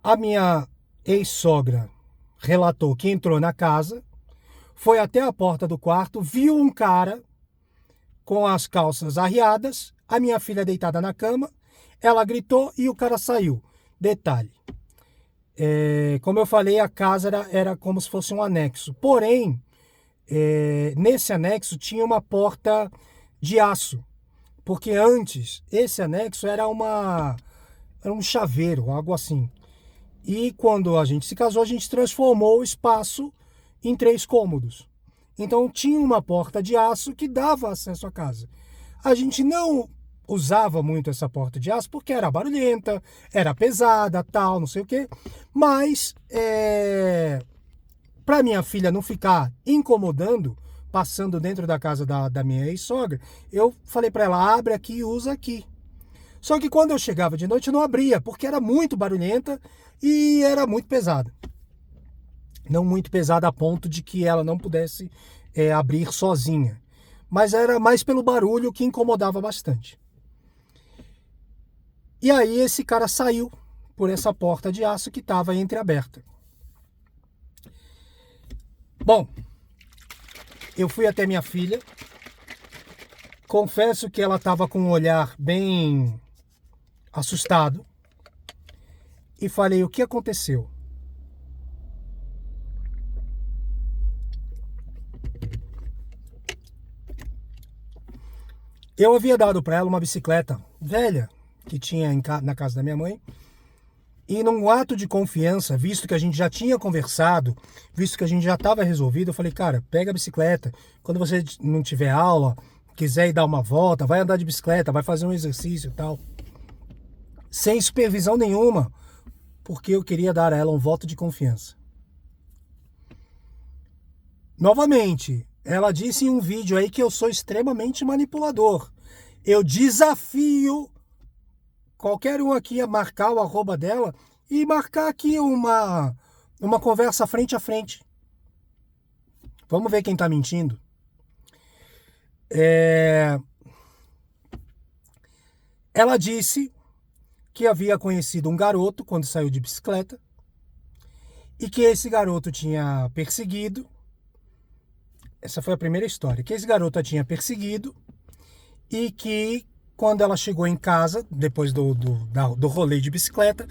A minha ex-sogra relatou que entrou na casa, foi até a porta do quarto, viu um cara com as calças arriadas, a minha filha deitada na cama, ela gritou e o cara saiu. Detalhe: como eu falei, a casa era como se fosse um anexo. Porém, nesse anexo tinha uma porta de aço. Porque antes, esse anexo era um chaveiro, algo assim. E quando a gente se casou, a gente transformou o espaço em 3 cômodos. Então tinha uma porta de aço que dava acesso à casa. A gente não usava muito essa porta de aço porque era barulhenta, era pesada, tal, não sei o quê. Mas, para minha filha não ficar incomodando, passando dentro da casa da minha ex-sogra, eu falei para ela: abre aqui e usa aqui. Só que quando eu chegava de noite eu não abria, porque era muito barulhenta e era muito pesada. Não muito pesada a ponto de que ela não pudesse abrir sozinha. Mas era mais pelo barulho, que incomodava bastante. E aí esse cara saiu por essa porta de aço que estava entreaberta. Bom, eu fui até minha filha. Confesso que ela estava com um olhar bem assustado. E falei: o que aconteceu? Eu havia dado para ela uma bicicleta velha que tinha na casa da minha mãe. E num ato de confiança, visto que a gente já tinha conversado, visto que a gente já estava resolvido, eu falei: cara, pega a bicicleta. Quando você não tiver aula, quiser ir dar uma volta, vai andar de bicicleta, vai fazer um exercício e tal. Sem supervisão nenhuma, porque eu queria dar a ela um voto de confiança. Novamente, ela disse em um vídeo aí que eu sou extremamente manipulador. Eu desafio qualquer um aqui a marcar o arroba dela e marcar aqui uma conversa frente a frente. Vamos ver quem tá mentindo. Ela disse que havia conhecido um garoto quando saiu de bicicleta e que esse garoto tinha perseguido. Essa foi a primeira história. Que esse garoto a tinha perseguido e que, quando ela chegou em casa, depois do rolê de bicicleta,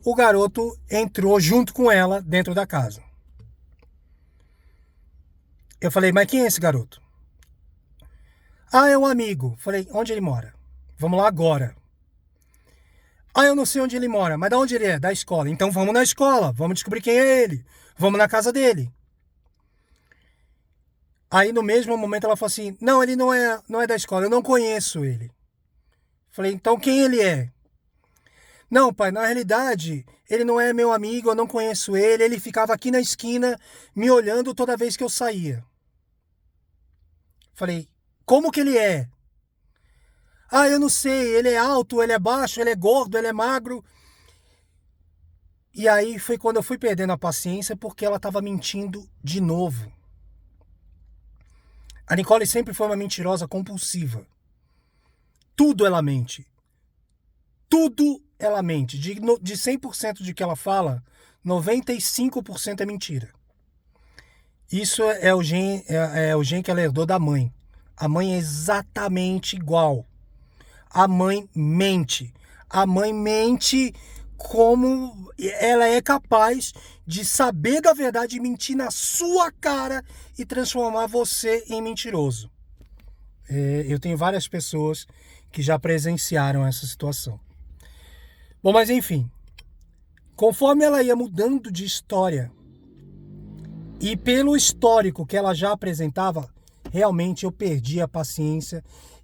o garoto entrou junto com ela dentro da casa. Eu falei, mas quem é esse garoto? Ah, é um amigo. Falei, onde ele mora? Vamos lá agora. Ah, eu não sei onde ele mora, mas de onde ele é? Da escola. Então vamos na escola, vamos descobrir quem é ele. Vamos na casa dele. Aí no mesmo momento ela falou assim, não, ele não é da escola, eu não conheço ele. Falei, então quem ele é? Não, pai, na realidade, ele não é meu amigo, eu não conheço ele ficava aqui na esquina me olhando toda vez que eu saía. Falei, como que ele é? Ah, eu não sei, ele é alto, ele é baixo, ele é gordo, ele é magro. E aí foi quando eu fui perdendo a paciência porque ela estava mentindo de novo. A Nicole sempre foi uma mentirosa compulsiva. Tudo ela mente. Tudo ela mente. De 100% de que ela fala, 95% é mentira. Isso é o gene que ela herdou da mãe. A mãe é exatamente igual. A mãe mente. A mãe mente como ela é capaz de saber da verdade e mentir na sua cara e transformar você em mentiroso. Eu tenho várias pessoas que já presenciaram essa situação. Bom, mas enfim, conforme ela ia mudando de história e pelo histórico que ela já apresentava, realmente eu perdi a paciência.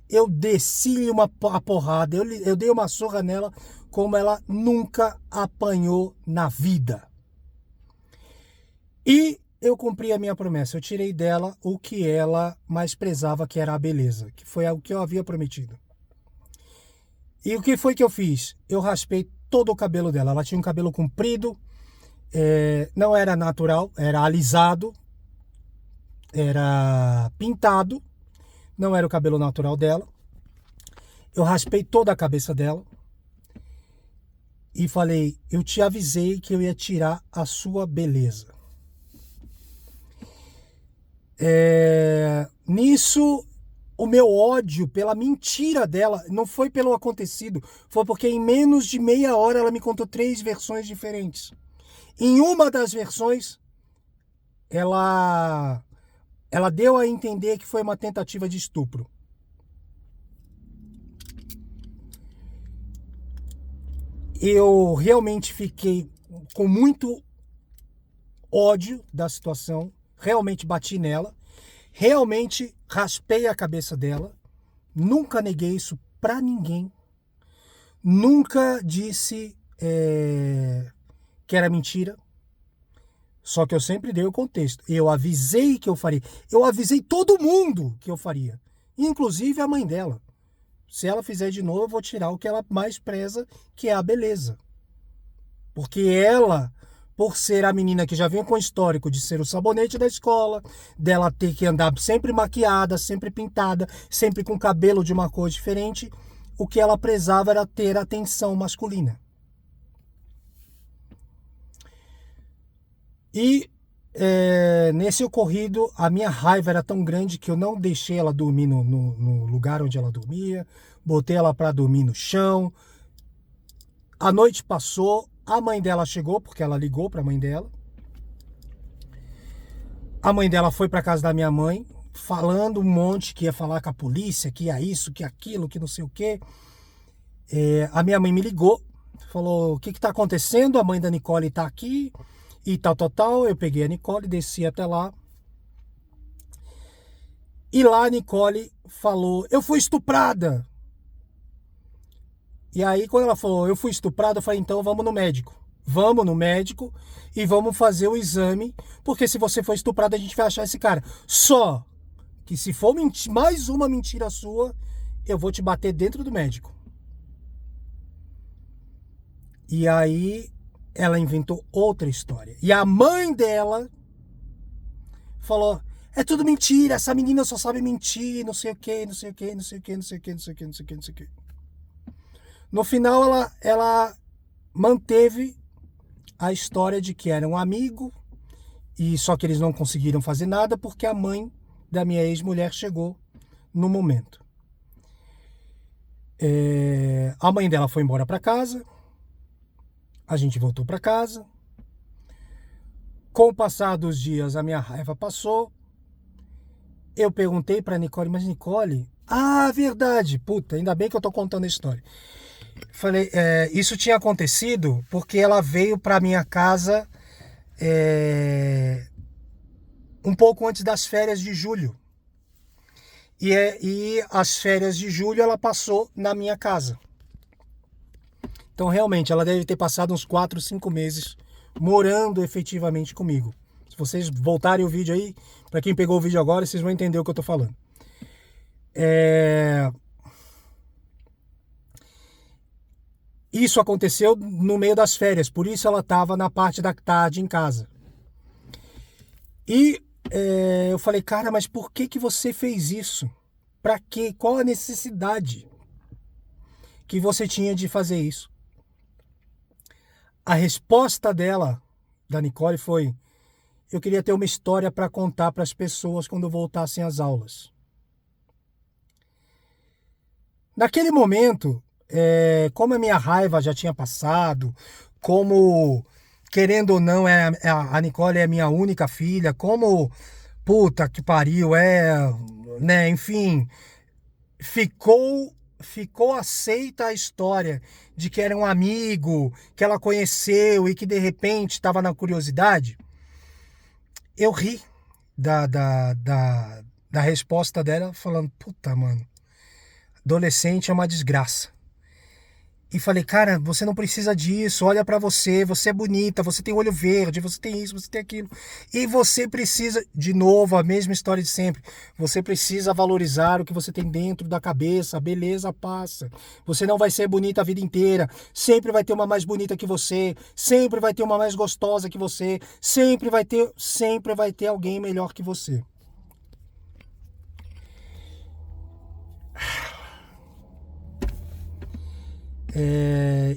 Eu desci-lhe a porrada, eu dei uma surra nela como ela nunca apanhou na vida. E eu cumpri a minha promessa, eu tirei dela o que ela mais prezava, que era a beleza, que foi o que eu havia prometido. E o que foi que eu fiz? Eu raspei todo o cabelo dela. Ela tinha um cabelo comprido, não era natural, era alisado, era pintado, não era o cabelo natural dela. Eu raspei toda a cabeça dela e falei, eu te avisei que eu ia tirar a sua beleza. Nisso, o meu ódio pela mentira dela não foi pelo acontecido, foi porque em menos de meia hora ela me contou 3 versões diferentes. Em uma das versões, ela deu a entender que foi uma tentativa de estupro. Eu realmente fiquei com muito ódio da situação, realmente bati nela, realmente raspei a cabeça dela, nunca neguei isso pra ninguém, nunca disse que era mentira, só que eu sempre dei o contexto. Eu avisei que eu faria, eu avisei todo mundo que eu faria, inclusive a mãe dela. Se ela fizer de novo, eu vou tirar o que ela mais preza, que é a beleza. Porque ela, por ser a menina que já vem com histórico de ser o sabonete da escola, dela ter que andar sempre maquiada, sempre pintada, sempre com cabelo de uma cor diferente, o que ela prezava era ter atenção masculina. E nesse ocorrido, a minha raiva era tão grande que eu não deixei ela dormir no lugar onde ela dormia, botei ela para dormir no chão. A noite passou, a mãe dela chegou, porque ela ligou para a mãe dela. A mãe dela foi para casa da minha mãe, falando um monte, que ia falar com a polícia, que ia isso, que aquilo, que não sei o quê. A minha mãe me ligou, falou, o que está acontecendo? A mãe da Nicole está aqui e tal, tal, tal. Eu peguei a Nicole, desci até lá. E lá a Nicole falou, eu fui estuprada. E aí quando ela falou, eu fui estuprada, eu falei, então vamos no médico. Vamos no médico e vamos fazer o exame, porque se você for estuprada a gente vai achar esse cara. Só que se for mais uma mentira sua, eu vou te bater dentro do médico. E aí ela inventou outra história. E a mãe dela falou, é tudo mentira, essa menina só sabe mentir, não sei o que, não sei o que, não sei o que, não sei o que, não sei o que, não sei o que, não sei o que. No final ela manteve a história de que era um amigo, e só que eles não conseguiram fazer nada porque a mãe da minha ex-mulher chegou no momento. A mãe dela foi embora para casa, A gente voltou para casa. Com o passar dos dias, a minha raiva passou. Eu perguntei para Nicole, mas Nicole... Ah, verdade! Puta, ainda bem que eu tô contando a história. Falei, isso tinha acontecido porque ela veio para minha casa um pouco antes das férias de julho. E as férias de julho ela passou na minha casa. Então, realmente, ela deve ter passado uns 4, 5 meses morando efetivamente comigo. Se vocês voltarem o vídeo aí, para quem pegou o vídeo agora, vocês vão entender o que eu tô falando. Isso aconteceu no meio das férias, por isso ela estava na parte da tarde em casa. E eu falei, cara, mas por que você fez isso? Pra quê? Qual a necessidade que você tinha de fazer isso? A resposta dela, da Nicole, foi: eu queria ter uma história para contar para as pessoas quando voltassem às aulas. Naquele momento, como a minha raiva já tinha passado, como, querendo ou não, a Nicole é minha única filha, como, puta que pariu, né, enfim, ficou aceita a história de que era um amigo, que ela conheceu e que de repente estava na curiosidade. Eu ri da resposta dela, falando, puta, mano, adolescente é uma desgraça. E falei, cara, você não precisa disso, olha pra você, você é bonita, você tem olho verde, você tem isso, você tem aquilo. E você precisa, de novo, a mesma história de sempre, você precisa valorizar o que você tem dentro da cabeça, a beleza passa. Você não vai ser bonita a vida inteira, sempre vai ter uma mais bonita que você, sempre vai ter uma mais gostosa que você, sempre vai ter alguém melhor que você.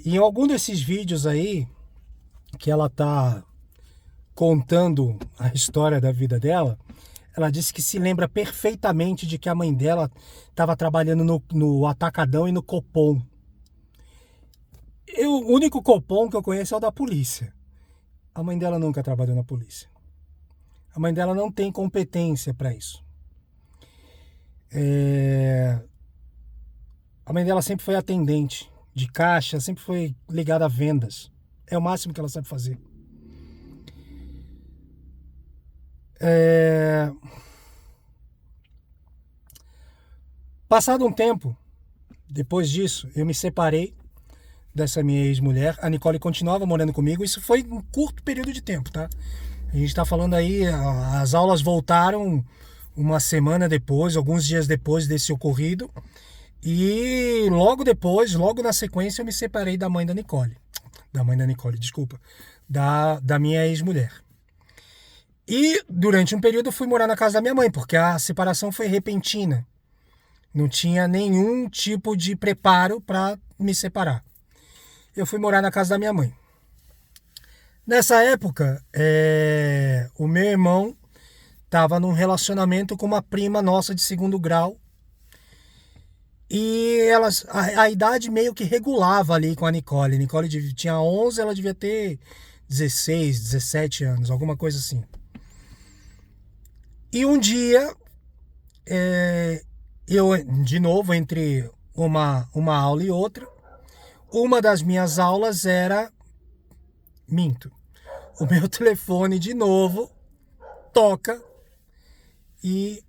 Em algum desses vídeos aí, que ela tá contando a história da vida dela, ela disse que se lembra perfeitamente de que a mãe dela estava trabalhando no Atacadão e no Copom. O único Copom que eu conheço é o da polícia. A mãe dela nunca trabalhou na polícia. A mãe dela não tem competência para isso. A mãe dela sempre foi atendente de caixa, sempre foi ligada a vendas. É o máximo que ela sabe fazer. Passado um tempo, depois disso, eu me separei dessa minha ex-mulher. A Nicole continuava morando comigo. Isso foi um curto período de tempo, tá? A gente tá falando aí, as aulas voltaram uma semana depois, alguns dias depois desse ocorrido. E logo depois, logo na sequência, eu me separei da mãe da Nicole. Da mãe da Nicole, desculpa. Da minha ex-mulher. E durante um período eu fui morar na casa da minha mãe, porque a separação foi repentina. Não tinha nenhum tipo de preparo para me separar. Eu fui morar na casa da minha mãe. Nessa época, o meu irmão estava num relacionamento com uma prima nossa de segundo grau. E a idade meio que regulava ali com a Nicole. A Nicole tinha 11, ela devia ter 16, 17 anos, alguma coisa assim. E um dia, eu, de novo, entre uma aula e outra, uma das minhas aulas era... Minto. O meu telefone, de novo, toca e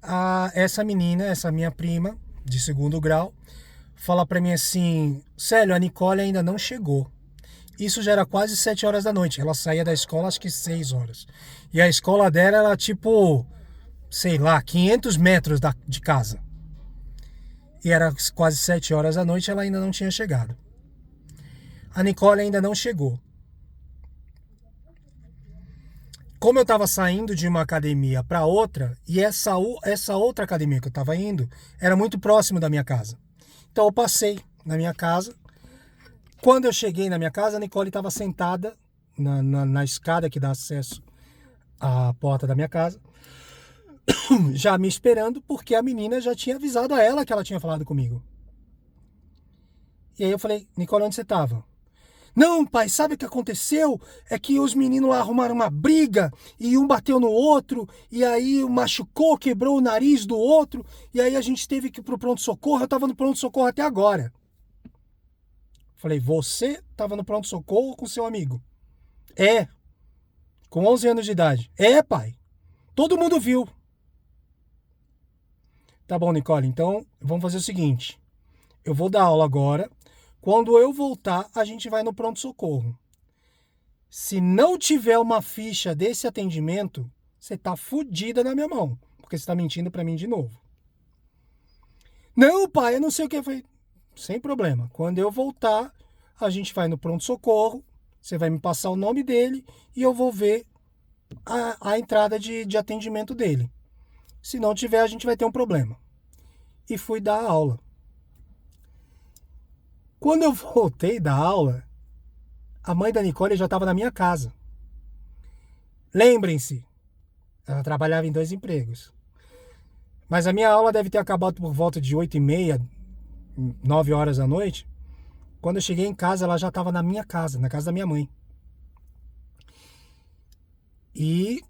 essa menina, essa minha prima, de segundo grau, fala pra mim assim: Célio, a Nicole ainda não chegou. Isso já era quase 7 horas da noite. Ela saía da escola acho que 6 horas. E a escola dela era tipo, sei lá, 500 metros de casa. E era quase 7 horas da noite e ela ainda não tinha chegado. A Nicole ainda não chegou. Como eu estava saindo de uma academia para outra, e essa outra academia que eu estava indo era muito próximo da minha casa. Então eu passei na minha casa. Quando eu cheguei na minha casa, a Nicole estava sentada na escada que dá acesso à porta da minha casa, já me esperando, porque a menina já tinha avisado a ela que ela tinha falado comigo. E aí eu falei: Nicole, onde você estava? Não, pai, sabe o que aconteceu? É que os meninos lá arrumaram uma briga e um bateu no outro e aí machucou, quebrou o nariz do outro e aí a gente teve que ir pro pronto-socorro. Eu tava no pronto-socorro até agora. Falei, você tava no pronto-socorro com seu amigo? É, com 11 anos de idade. É, pai. Todo mundo viu. Tá bom, Nicole, então vamos fazer o seguinte. Eu vou dar aula agora. Quando eu voltar, a gente vai no pronto-socorro. Se não tiver uma ficha desse atendimento, você tá fodida na minha mão. Porque você tá mentindo pra mim de novo. Não, pai, eu não sei o que. Eu falei, sem problema. Quando eu voltar, a gente vai no pronto-socorro. Você vai me passar o nome dele e eu vou ver a entrada de atendimento dele. Se não tiver, a gente vai ter um problema. E fui dar aula. Quando eu voltei da aula, a mãe da Nicole já estava na minha casa. Lembrem-se, ela trabalhava em 2 empregos. Mas a minha aula deve ter acabado por volta de 8h30, 9 horas da noite. Quando eu cheguei em casa, ela já estava na minha casa, na casa da minha mãe. E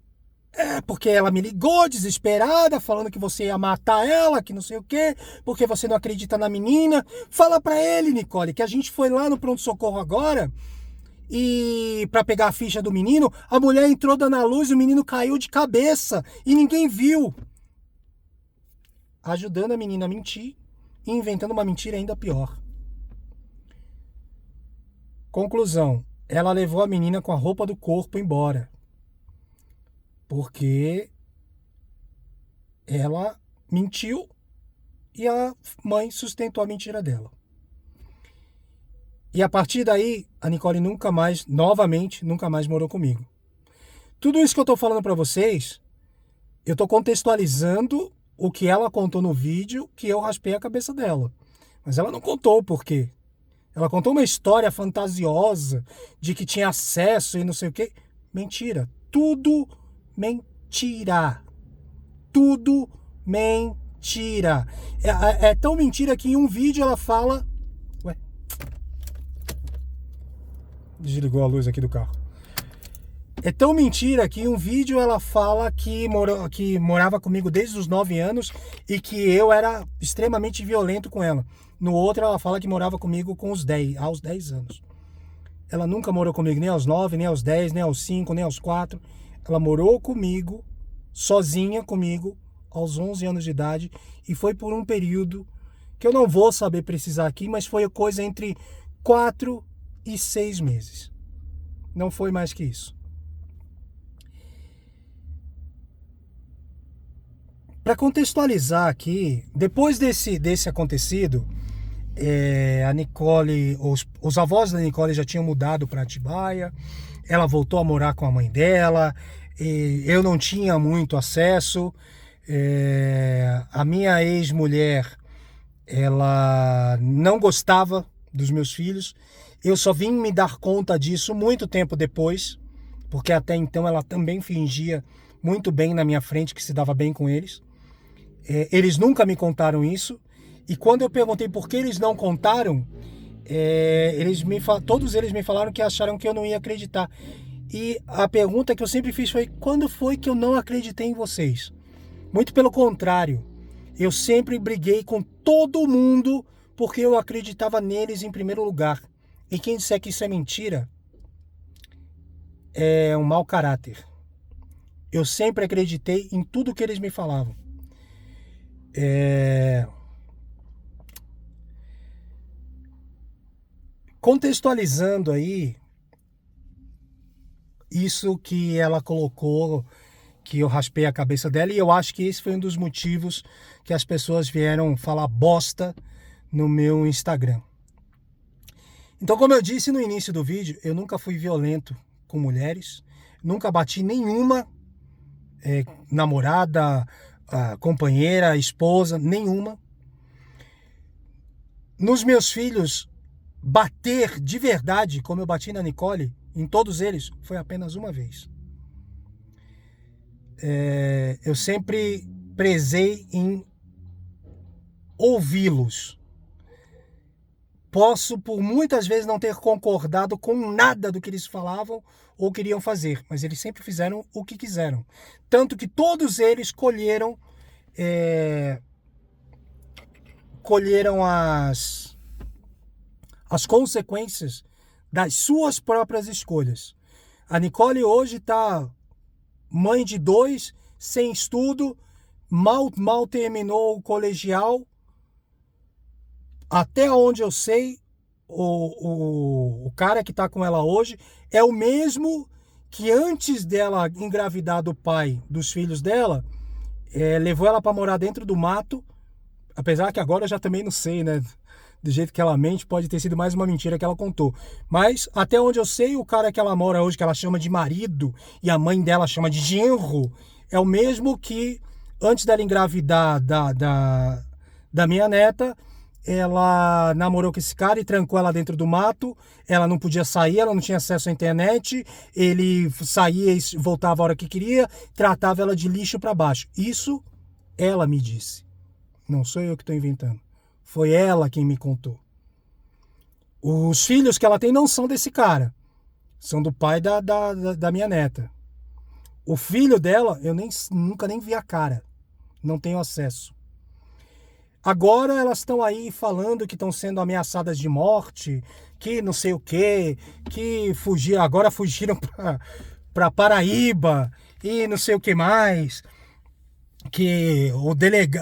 porque ela me ligou desesperada, falando que você ia matar ela, que não sei o quê, porque você não acredita na menina. Fala pra ele, Nicole, que a gente foi lá no pronto-socorro agora e para pegar a ficha do menino, a mulher entrou dando a luz e o menino caiu de cabeça e ninguém viu. Ajudando a menina a mentir e inventando uma mentira ainda pior. Conclusão, ela levou a menina com a roupa do corpo embora. Porque ela mentiu e a mãe sustentou a mentira dela. E a partir daí, a Nicole nunca mais, novamente, nunca mais morou comigo. Tudo isso que eu tô falando pra vocês, eu tô contextualizando o que ela contou no vídeo que eu raspei a cabeça dela. Mas ela não contou o porquê. Ela contou uma história fantasiosa de que tinha acesso e não sei o quê. Mentira. Tudo mentira. Tudo mentira. É tão mentira que em um vídeo ela fala... Ué? Desligou a luz aqui do carro. É tão mentira que em um vídeo ela fala que morava comigo desde os 9 anos e que eu era extremamente violento com ela. No outro ela fala que morava comigo com aos 10 anos. Ela nunca morou comigo nem aos 9, nem aos 10, nem aos 5, nem aos 4. Ela morou comigo, sozinha comigo, aos 11 anos de idade. E foi por um período que eu não vou saber precisar aqui, mas foi coisa entre 4 e 6 meses. Não foi mais que isso. Para contextualizar aqui, depois desse acontecido, a Nicole, os avós da Nicole já tinham mudado para Atibaia, ela voltou a morar com a mãe dela, eu não tinha muito acesso, a minha ex-mulher, ela não gostava dos meus filhos, eu só vim me dar conta disso muito tempo depois, porque até então ela também fingia muito bem na minha frente que se dava bem com eles. Eles nunca me contaram isso. E quando eu perguntei por que eles não contaram, todos eles me falaram que acharam que eu não ia acreditar. E a pergunta que eu sempre fiz foi: quando foi que eu não acreditei em vocês? Muito pelo contrário, eu sempre briguei com todo mundo porque eu acreditava neles em primeiro lugar. E quem disser que isso é mentira é um mau caráter. Eu sempre acreditei em tudo que eles me falavam. Contextualizando aí isso que ela colocou, que eu raspei a cabeça dela, e eu acho que esse foi um dos motivos que as pessoas vieram falar bosta no meu Instagram. Então, como eu disse no início do vídeo, eu nunca fui violento com mulheres, nunca bati nenhuma namorada, companheira, esposa, nenhuma. Nos meus filhos, bater de verdade, como eu bati na Nicole, em todos eles, foi apenas uma vez. Eu sempre prezei em ouvi-los. Posso, por muitas vezes, não ter concordado com nada do que eles falavam ou queriam fazer, mas eles sempre fizeram o que quiseram. Tanto que todos eles colheram as consequências das suas próprias escolhas. A Nicole hoje está mãe de 2, sem estudo, mal terminou o colegial. Até onde eu sei, o cara que está com ela hoje é o mesmo que antes dela engravidar do pai dos filhos dela, levou ela para morar dentro do mato, apesar que agora eu já também não sei, né? Do jeito que ela mente, pode ter sido mais uma mentira que ela contou. Mas, até onde eu sei, o cara que ela mora hoje, que ela chama de marido, e a mãe dela chama de genro, é o mesmo que, antes dela engravidar da minha neta, ela namorou com esse cara e trancou ela dentro do mato. Ela não podia sair, ela não tinha acesso à internet. Ele saía e voltava a hora que queria, tratava ela de lixo para baixo. Isso ela me disse. Não sou eu que estou inventando. Foi ela quem me contou. Os filhos que ela tem não são desse cara. São do pai da minha neta. O filho dela, eu nunca nem vi a cara. Não tenho acesso. Agora elas estão aí falando que estão sendo ameaçadas de morte, que não sei o quê, que agora fugiram para Paraíba e não sei o que mais, que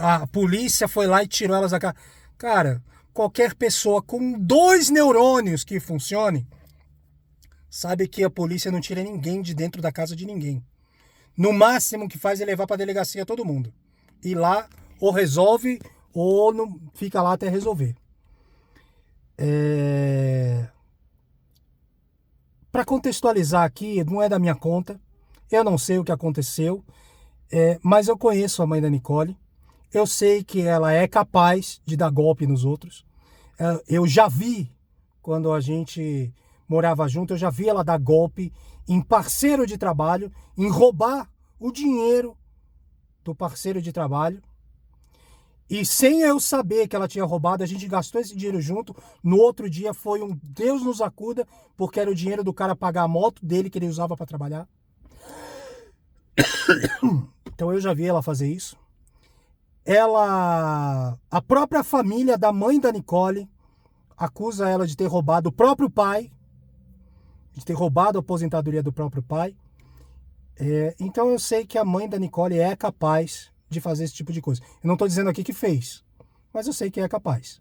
a polícia foi lá e tirou elas da casa. Cara, qualquer pessoa com 2 neurônios que funcione sabe que a polícia não tira ninguém de dentro da casa de ninguém. No máximo que faz é levar para a delegacia todo mundo. E lá ou resolve ou não fica lá até resolver. Para contextualizar aqui, não é da minha conta, eu não sei o que aconteceu, mas eu conheço a mãe da Nicole, eu sei que ela é capaz de dar golpe nos outros. Eu já vi, quando a gente morava junto, eu já vi ela dar golpe em parceiro de trabalho, em roubar o dinheiro do parceiro de trabalho. E sem eu saber que ela tinha roubado, a gente gastou esse dinheiro junto. No outro dia foi um Deus nos acuda, porque era o dinheiro do cara pagar a moto dele que ele usava para trabalhar. Então eu já vi ela fazer isso. A própria família da mãe da Nicole acusa ela de ter roubado o próprio pai, de ter roubado a aposentadoria do próprio pai. Então eu sei que a mãe da Nicole é capaz de fazer esse tipo de coisa. Eu não estou dizendo aqui que fez, mas eu sei que é capaz.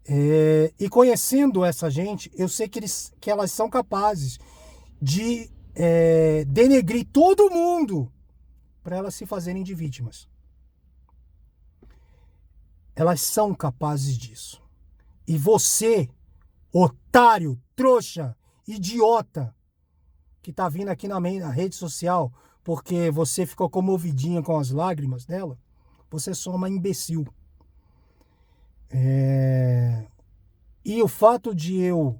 E conhecendo essa gente, eu sei que elas são capazes de denegrir todo mundo para elas se fazerem de vítimas. Elas são capazes disso. E você, otário, trouxa, idiota, que tá vindo aqui na rede social porque você ficou comovidinha com as lágrimas dela, você é só uma imbecil. E o fato de eu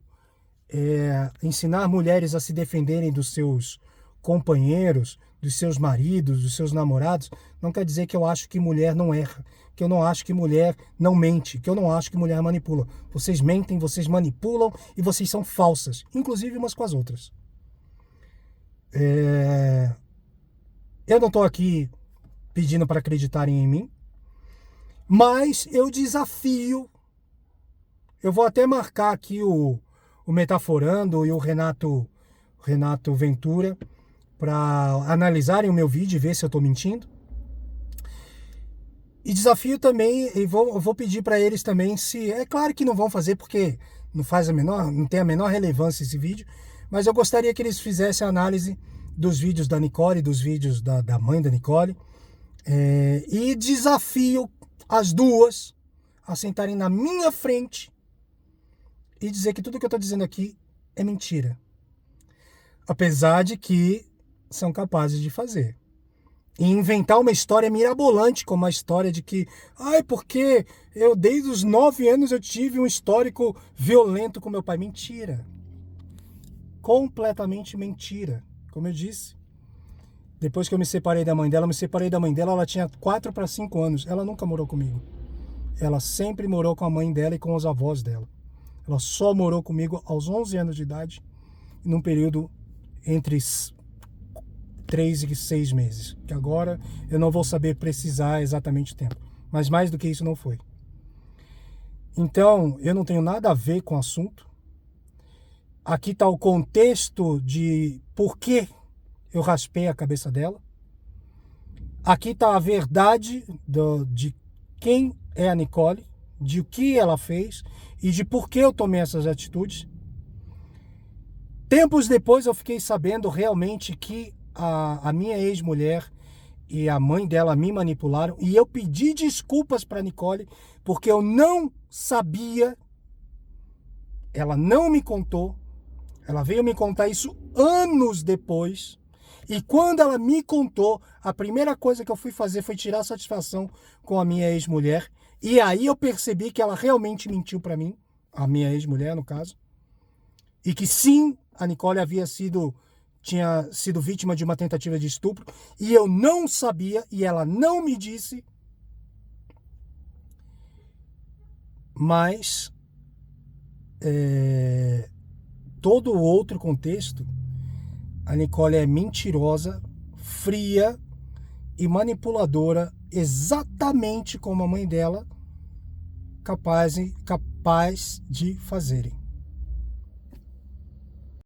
ensinar mulheres a se defenderem dos seus companheiros, dos seus maridos, dos seus namorados, não quer dizer que eu acho que mulher não erra, que eu não acho que mulher não mente, que eu não acho que mulher manipula. Vocês mentem, vocês manipulam e vocês são falsas, inclusive umas com as outras. Eu não estou aqui pedindo para acreditarem em mim, mas eu desafio, eu vou até marcar aqui o Metaforando e o Renato Ventura para analisarem o meu vídeo e ver se eu estou mentindo. E desafio também, e vou pedir para eles também se... É claro que não vão fazer porque não tem a menor relevância esse vídeo, mas eu gostaria que eles fizessem a análise dos vídeos da Nicole, dos vídeos da mãe da Nicole. E desafio as duas a sentarem na minha frente e dizer que tudo que eu estou dizendo aqui é mentira. Apesar de que são capazes de fazer. E inventar uma história mirabolante, como a história de que... porque eu desde os 9 anos eu tive um histórico violento com meu pai. Mentira. Completamente mentira. Como eu disse, depois que eu me separei da mãe dela, ela tinha 4 para 5 anos. Ela nunca morou comigo. Ela sempre morou com a mãe dela e com os avós dela. Ela só morou comigo aos 11 anos de idade, num período entre 3 e 6 meses, que agora eu não vou saber precisar exatamente o tempo, mas mais do que isso não foi. Então, eu não tenho nada a ver com o assunto. Aqui está o contexto de por que eu raspei a cabeça dela. Aqui está a verdade de quem é a Nicole, de o que ela fez e de por que eu tomei essas atitudes. Tempos depois eu fiquei sabendo realmente que a minha ex-mulher e a mãe dela me manipularam, e eu pedi desculpas para Nicole porque eu não sabia, ela não me contou, ela veio me contar isso anos depois, e quando ela me contou, a primeira coisa que eu fui fazer foi tirar satisfação com a minha ex-mulher, e aí eu percebi que ela realmente mentiu para mim, a minha ex-mulher no caso, e que sim, a Nicole tinha sido vítima de uma tentativa de estupro, e eu não sabia, e ela não me disse, mas todo o outro contexto, a Nicole é mentirosa, fria e manipuladora, exatamente como a mãe dela capaz de fazerem.